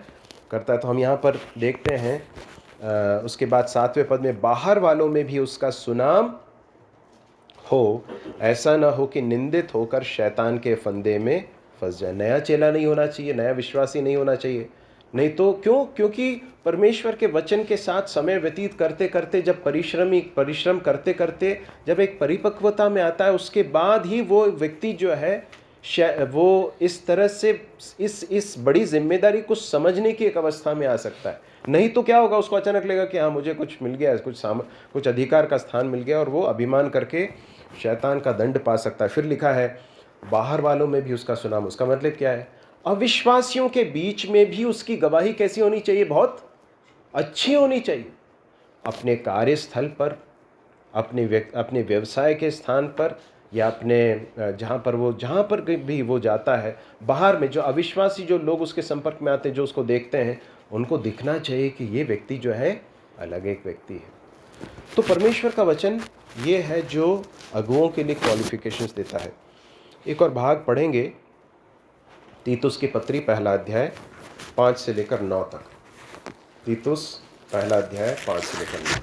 करता है। तो हम यहाँ पर देखते हैं उसके बाद 7वें पद में, बाहर वालों में भी उसका सुनाम हो, ऐसा ना हो कि निंदित होकर शैतान के फंदे में फंस जाए। नया चेला नहीं होना चाहिए, नया विश्वासी नहीं होना चाहिए। नहीं तो क्यों? क्योंकि परमेश्वर के वचन के साथ समय व्यतीत करते करते, जब परिश्रम करते करते जब एक परिपक्वता में आता है, उसके बाद ही वो व्यक्ति जो है वो इस तरह से इस बड़ी जिम्मेदारी को समझने की एक अवस्था में आ सकता है। नहीं तो क्या होगा, उसको अचानक लगेगा कि हाँ मुझे कुछ मिल गया है, कुछ अधिकार का स्थान मिल गया, और वो अभिमान करके शैतान का दंड पा सकता है। फिर लिखा है बाहर वालों में भी उसका सुनाम। उसका मतलब क्या है? अविश्वासियों के बीच में भी उसकी गवाही कैसी होनी चाहिए? बहुत अच्छी होनी चाहिए। अपने कार्यस्थल पर, अपने व्यवसाय के स्थान पर, या अपने जहाँ पर भी वो जाता है, बाहर में जो अविश्वासी जो लोग उसके संपर्क में आते हैं, जो उसको देखते हैं, उनको दिखना चाहिए कि ये व्यक्ति जो है अलग एक व्यक्ति है। तो परमेश्वर का वचन ये है जो अगुओं के लिए क्वालिफिकेशंस देता है। एक और भाग पढ़ेंगे, तीतुस की पत्री पहला अध्याय 5 से लेकर 9 तक। तीतुस पहला अध्याय 5 से लेकर 9।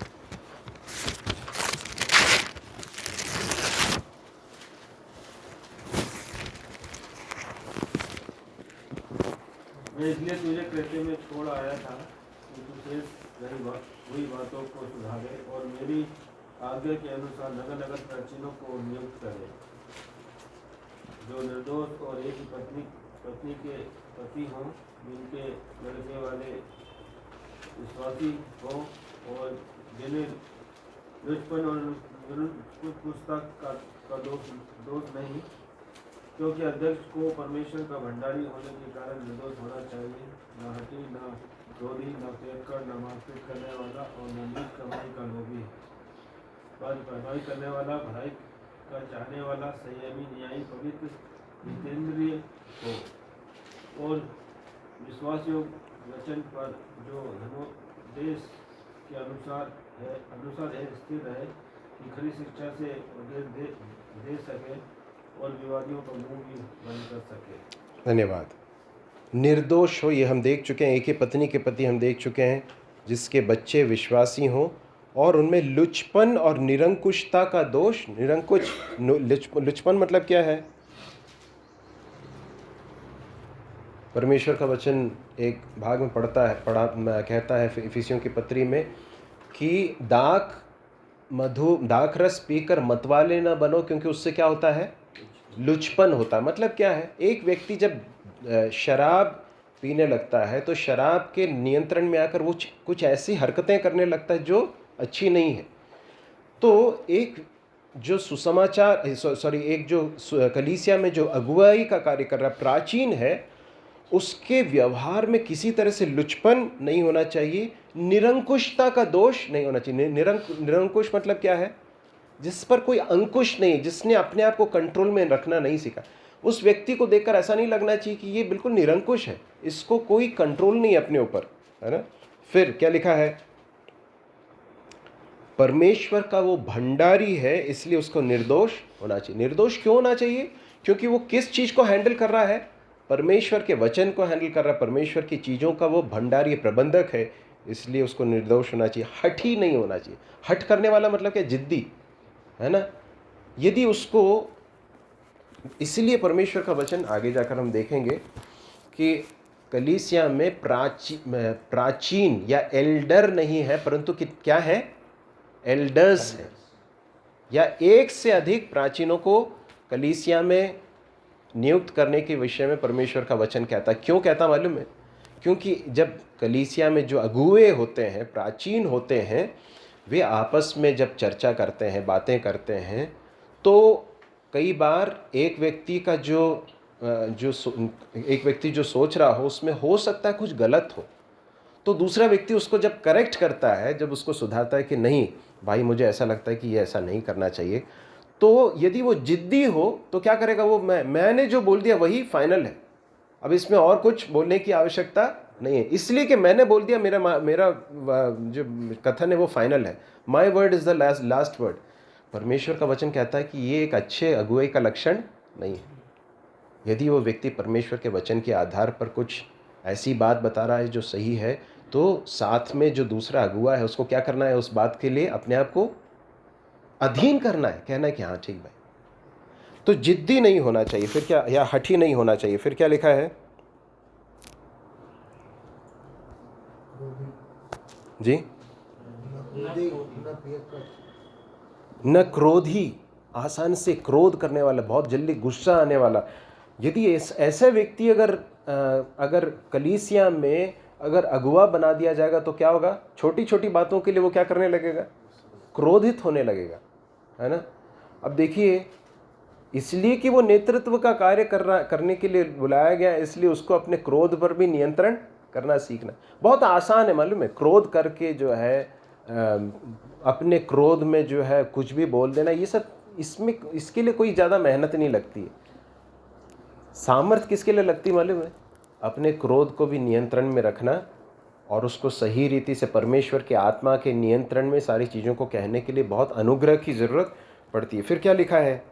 मैं इसलिए तुझे कृत्य में छोड़ आया था कि तू शेष हुई बातों को सुधारे और मेरी आज्ञा के अनुसार नगर नगर प्राचीनों को नियुक्त करे, जो निर्दोष और एक ही पत्नी के पति हों, जिनके लड़के वाले विश्वासी हों और जिन्हें लुचपन और पुस्तक का दोष नहीं, क्योंकि अध्यक्ष को परमेश्वर का भंडारी होने के कारण निर्दोष होना चाहिए, न हठी, न क्रोधी, न फेंककर, न मारपीट करने वाला और न नीच कमाई का लोभी, पर भलाई करने वाला, भलाई का चाहने वाला, संयमी, न्यायी, पवित्र, जितेंद्रिय हो और विश्वासियों वचन पर जो धर्मोपदेश के अनुसार है स्थिर रहे, कि खरी शिक्षा से उपदेश दे सके और विवादियों का मुंह भी बंद कर सके। धन्यवाद। निर्दोष हो, ये हम देख चुके हैं। एक ही पत्नी के पति हम देख चुके हैं, जिसके बच्चे विश्वासी हों और उनमें लुचपन और निरंकुशता का दोष। लुचपन मतलब क्या है? परमेश्वर का वचन एक भाग में कहता है इफिसियों की पत्री में कि दाख रस पीकर मतवाले न बनो, क्योंकि उससे क्या होता है? लुचपन होता है। मतलब क्या है? एक व्यक्ति जब शराब पीने लगता है तो शराब के नियंत्रण में आकर वो कुछ ऐसी हरकतें करने लगता है जो अच्छी नहीं है। तो एक जो एक जो कलीसिया में जो अगुवाई का कार्य कर रहा प्राचीन है, उसके व्यवहार में किसी तरह से लुचपन नहीं होना चाहिए, निरंकुशता का दोष नहीं होना चाहिए। निरंकुश मतलब क्या है? जिस पर कोई अंकुश नहीं, जिसने अपने आप को कंट्रोल में रखना नहीं सीखा। उस व्यक्ति को देखकर ऐसा नहीं लगना चाहिए कि ये बिल्कुल निरंकुश है, इसको कोई कंट्रोल नहीं अपने ऊपर, है ना। फिर क्या लिखा है? परमेश्वर का वो भंडारी है, इसलिए उसको निर्दोष होना चाहिए। निर्दोष क्यों होना चाहिए? क्योंकि वो किस चीज को हैंडल कर रहा है? परमेश्वर के वचन को हैंडल कर रहा है, परमेश्वर की चीजों का वो भंडारी प्रबंधक है, इसलिए उसको निर्दोष होना चाहिए। हठी नहीं होना चाहिए। हट करने वाला मतलब क्या? जिद्दी, है ना। यदि उसको, इसलिए परमेश्वर का वचन आगे जाकर हम देखेंगे कि कलीसिया में प्राचीन या एल्डर नहीं है, परंतु क्या है? एल्डर्स है, या एक से अधिक प्राचीनों को कलीसिया में नियुक्त करने के विषय में परमेश्वर का वचन कहता है। क्यों कहता मालूम है? क्योंकि जब कलीसिया में जो अगुए होते हैं, प्राचीन होते हैं, वे आपस में जब चर्चा करते हैं, बातें करते हैं, तो कई बार एक व्यक्ति जो सोच रहा हो, उसमें हो सकता है कुछ गलत हो, तो दूसरा व्यक्ति उसको जब करेक्ट करता है, जब उसको सुधारता है कि नहीं भाई, मुझे ऐसा लगता है कि ये ऐसा नहीं करना चाहिए, तो यदि वो जिद्दी हो तो क्या करेगा? वो मैंने जो बोल दिया वही फाइनल है, अब इसमें और कुछ बोलने की आवश्यकता नहीं है, इसलिए कि मैंने बोल दिया, मेरा जो कथन है वो फाइनल है। My word is the last word. परमेश्वर का वचन कहता है कि ये एक अच्छे अगुवाई का लक्षण नहीं है। यदि वो व्यक्ति परमेश्वर के वचन के आधार पर कुछ ऐसी बात बता रहा है जो सही है, तो साथ में जो दूसरा अगुआ है उसको क्या करना है? उस बात के लिए अपने आप को अधीन करना है, कहना है कि हाँ ठीक भाई। तो जिद्दी नहीं होना चाहिए। फिर क्या? या हठी नहीं होना चाहिए। फिर क्या लिखा है जी? न क्रोधी, आसान से क्रोध करने वाला, बहुत जल्दी गुस्सा आने वाला, यदि ऐसा व्यक्ति अगर कलीसिया में अगर अगुवा बना दिया जाएगा तो क्या होगा? छोटी छोटी बातों के लिए वो क्या करने लगेगा? क्रोधित होने लगेगा, है ना। अब देखिए, इसलिए कि वो नेतृत्व का कार्य करने के लिए बुलाया गया, इसलिए उसको अपने क्रोध पर भी नियंत्रण करना सीखना। बहुत आसान है, मालूम है, क्रोध करके जो है अपने क्रोध में जो है कुछ भी बोल देना, ये सब इसके लिए कोई ज़्यादा मेहनत नहीं लगती है। सामर्थ्य किसके लिए लगती है मालूम है? अपने क्रोध को भी नियंत्रण में रखना और उसको सही रीति से परमेश्वर के आत्मा के नियंत्रण में सारी चीज़ों को कहने के लिए बहुत अनुग्रह की ज़रूरत पड़ती है। फिर क्या लिखा है?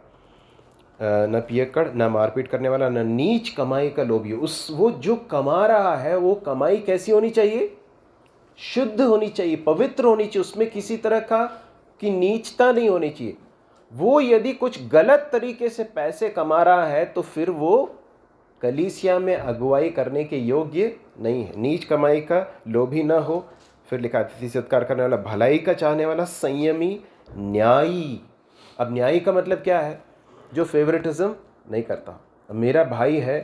न पियक्कड़, न मारपीट करने वाला, न नीच कमाई का लोभी। वो जो कमा रहा है वो कमाई कैसी होनी चाहिए? शुद्ध होनी चाहिए, पवित्र होनी चाहिए, उसमें किसी तरह की नीचता नहीं होनी चाहिए। वो यदि कुछ गलत तरीके से पैसे कमा रहा है तो फिर वो कलीसिया में अगुवाई करने के योग्य नहीं है। नीच कमाई का लोभी ना हो। फिर लिखा है अतिथि सत्कार करने वाला, भलाई का चाहने वाला, संयमी, न्यायी। अब न्यायी का मतलब क्या है? जो फेवरेटिज्म नहीं करता। अब मेरा भाई है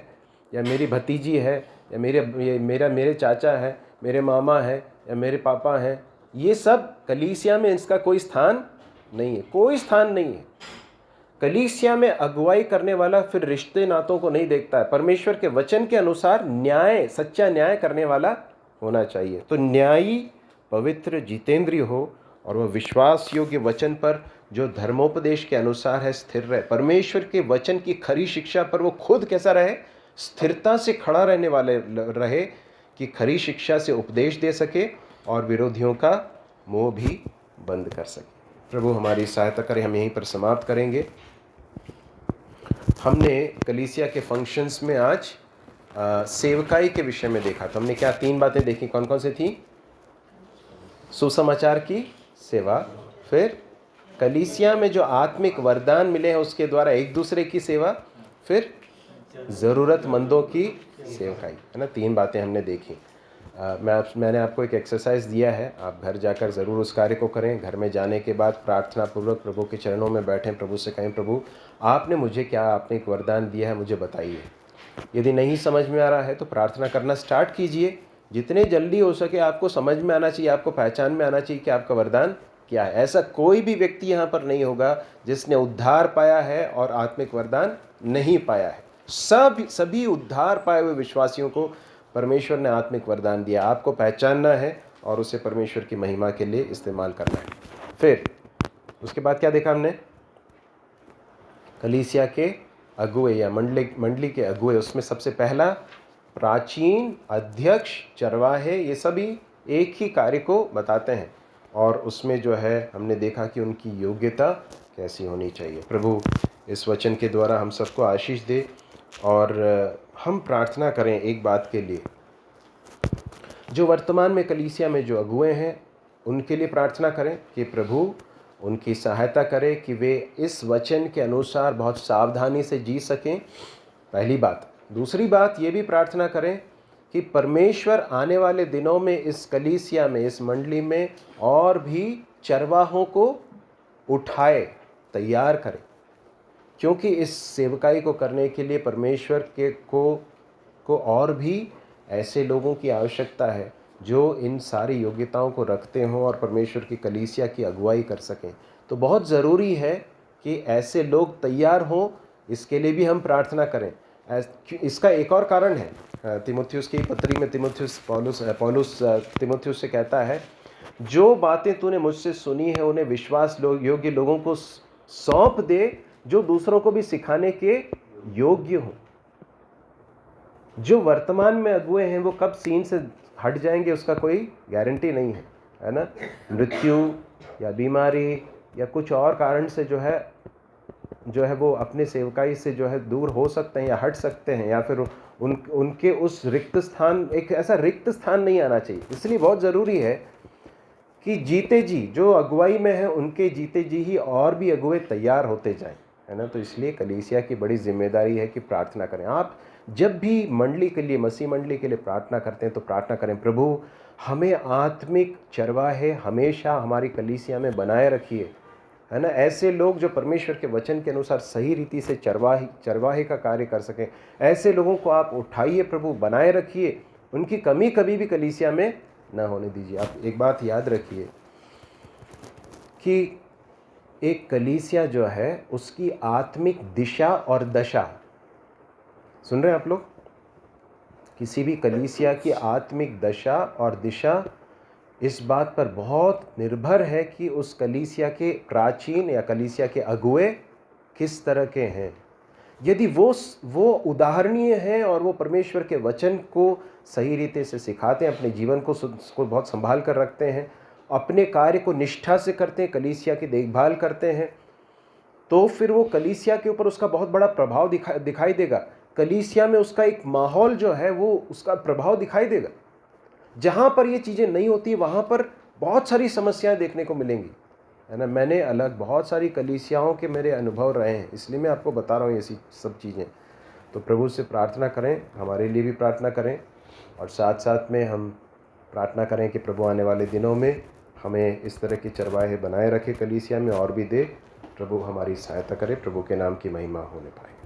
या मेरी भतीजी है या मेरे चाचा है, मेरे मामा है या मेरे पापा हैं, ये सब कलीसिया में इसका कोई स्थान नहीं है, कोई स्थान नहीं है। कलीसिया में अगुवाई करने वाला फिर रिश्ते नातों को नहीं देखता है, परमेश्वर के वचन के अनुसार न्याय, सच्चा न्याय करने वाला होना चाहिए। तो न्यायी, पवित्र, जितेंद्रिय हो और वह विश्वास योग्य वचन पर जो धर्मोपदेश के अनुसार है स्थिर रहे। परमेश्वर के वचन की खरी शिक्षा पर वो खुद कैसा रहे? स्थिरता से खड़ा रहने वाले रहे, कि खरी शिक्षा से उपदेश दे सके और विरोधियों का मुंह भी बंद कर सके। प्रभु हमारी सहायता करें। हम यहीं पर समाप्त करेंगे। हमने कलीसिया के फंक्शंस में आज सेवकाई के विषय में देखा। तो हमने क्या 3 बातें देखी? कौन कौन सी थी? सुसमाचार की सेवा, फिर कलीसिया में जो आत्मिक वरदान मिले हैं उसके द्वारा एक दूसरे की सेवा, फिर ज़रूरतमंदों की सेवकाई, है ना। 3 बातें हमने देखी। मैंने आपको एक एक्सरसाइज दिया है, आप घर जाकर ज़रूर उस कार्य को करें। घर में जाने के बाद प्रार्थना पूर्वक प्रभु के चरणों में बैठें, प्रभु से कहें, प्रभु आपने मुझे क्या आत्मिक वरदान दिया है, मुझे बताइए। यदि नहीं समझ में आ रहा है तो प्रार्थना करना स्टार्ट कीजिए। जितने जल्दी हो सके आपको समझ में आना चाहिए, आपको पहचान में आना चाहिए कि आपका वरदान क्या है। ऐसा कोई भी व्यक्ति यहाँ पर नहीं होगा जिसने उद्धार पाया है और आत्मिक वरदान नहीं पाया है। सभी उद्धार पाए हुए विश्वासियों को परमेश्वर ने आत्मिक वरदान दिया। आपको पहचानना है और उसे परमेश्वर की महिमा के लिए इस्तेमाल करना है। फिर उसके बाद क्या देखा हमने? कलीसिया के अगुवे या मंडली के अगुवे, उसमें सबसे पहला प्राचीन, अध्यक्ष, चरवाहे, ये सभी एक ही कार्य को बताते हैं और उसमें जो है हमने देखा कि उनकी योग्यता कैसी होनी चाहिए। प्रभु इस वचन के द्वारा हम सबको आशीष दे और हम प्रार्थना करें एक बात के लिए, जो वर्तमान में कलीसिया में जो अगुवे हैं उनके लिए प्रार्थना करें कि प्रभु उनकी सहायता करे कि वे इस वचन के अनुसार बहुत सावधानी से जी सकें, पहली बात। दूसरी बात ये भी प्रार्थना करें कि परमेश्वर आने वाले दिनों में इस कलीसिया में, इस मंडली में और भी चरवाहों को उठाए, तैयार करे, क्योंकि इस सेवकाई को करने के लिए परमेश्वर को और भी ऐसे लोगों की आवश्यकता है जो इन सारी योग्यताओं को रखते हों और परमेश्वर की कलीसिया की अगुवाई कर सकें। तो बहुत ज़रूरी है कि ऐसे लोग तैयार हों, इसके लिए भी हम प्रार्थना करें। इसका एक और कारण है, तीमुथियुस की पत्री में पौलुस तीमुथियुस से कहता है, जो बातें तूने मुझसे सुनी है उन्हें विश्वास योग्य लोगों को सौंप दे, जो दूसरों को भी सिखाने के योग्य हों। जो वर्तमान में अगुए हैं वो कब सीन से हट जाएंगे उसका कोई गारंटी नहीं है ना। मृत्यु या बीमारी या कुछ और कारण से जो है वो अपने सेवकाई से जो है दूर हो सकते हैं या हट सकते हैं, या फिर उनके उस रिक्त स्थान, एक ऐसा रिक्त स्थान नहीं आना चाहिए। इसलिए बहुत ज़रूरी है कि जीते जी जो अगुवाई में है उनके जीते जी ही और भी अगुवे तैयार होते जाएं, है ना। तो इसलिए कलीसिया की बड़ी जिम्मेदारी है कि प्रार्थना करें। आप जब भी मंडली के लिए, मसीह मंडली के लिए प्रार्थना करते हैं तो प्रार्थना करें, प्रभु हमें आत्मिक चरवाहे हमेशा हमारी कलीसिया में बनाए रखिए, है ना, ऐसे लोग जो परमेश्वर के वचन के अनुसार सही रीति से चरवाहे का कार्य कर सकें, ऐसे लोगों को आप उठाइए प्रभु, बनाए रखिए, उनकी कमी कभी भी कलीसिया में ना होने दीजिए। आप एक बात याद रखिए कि एक कलीसिया जो है उसकी आत्मिक दिशा और दशा, सुन रहे हैं आप लोग, किसी भी कलीसिया की आत्मिक दशा और दिशा इस बात पर बहुत निर्भर है कि उस कलीसिया के प्राचीन या कलीसिया के अगुए किस तरह के हैं। यदि वो उदाहरणीय हैं और वो परमेश्वर के वचन को सही रीति से सिखाते हैं, अपने जीवन को बहुत संभाल कर रखते हैं, अपने कार्य को निष्ठा से करते हैं, कलीसिया की देखभाल करते हैं, तो फिर वो कलीसिया के ऊपर उसका बहुत बड़ा प्रभाव दिखाई देगा। कलीसिया में उसका एक माहौल जो है वो उसका प्रभाव दिखाई देगा। जहाँ पर ये चीज़ें नहीं होती वहाँ पर बहुत सारी समस्याएं देखने को मिलेंगी, है ना। मैंने अलग बहुत सारी कलीसियाओं के मेरे अनुभव रहे हैं, इसलिए मैं आपको बता रहा हूँ ये सब चीज़ें। तो प्रभु से प्रार्थना करें, हमारे लिए भी प्रार्थना करें, और साथ साथ में हम प्रार्थना करें कि प्रभु आने वाले दिनों में हमें इस तरह के चरवाहे बनाए रखे कलीसिया में और भी दे। प्रभु हमारी सहायता करे, प्रभु के नाम की महिमा होने पाए।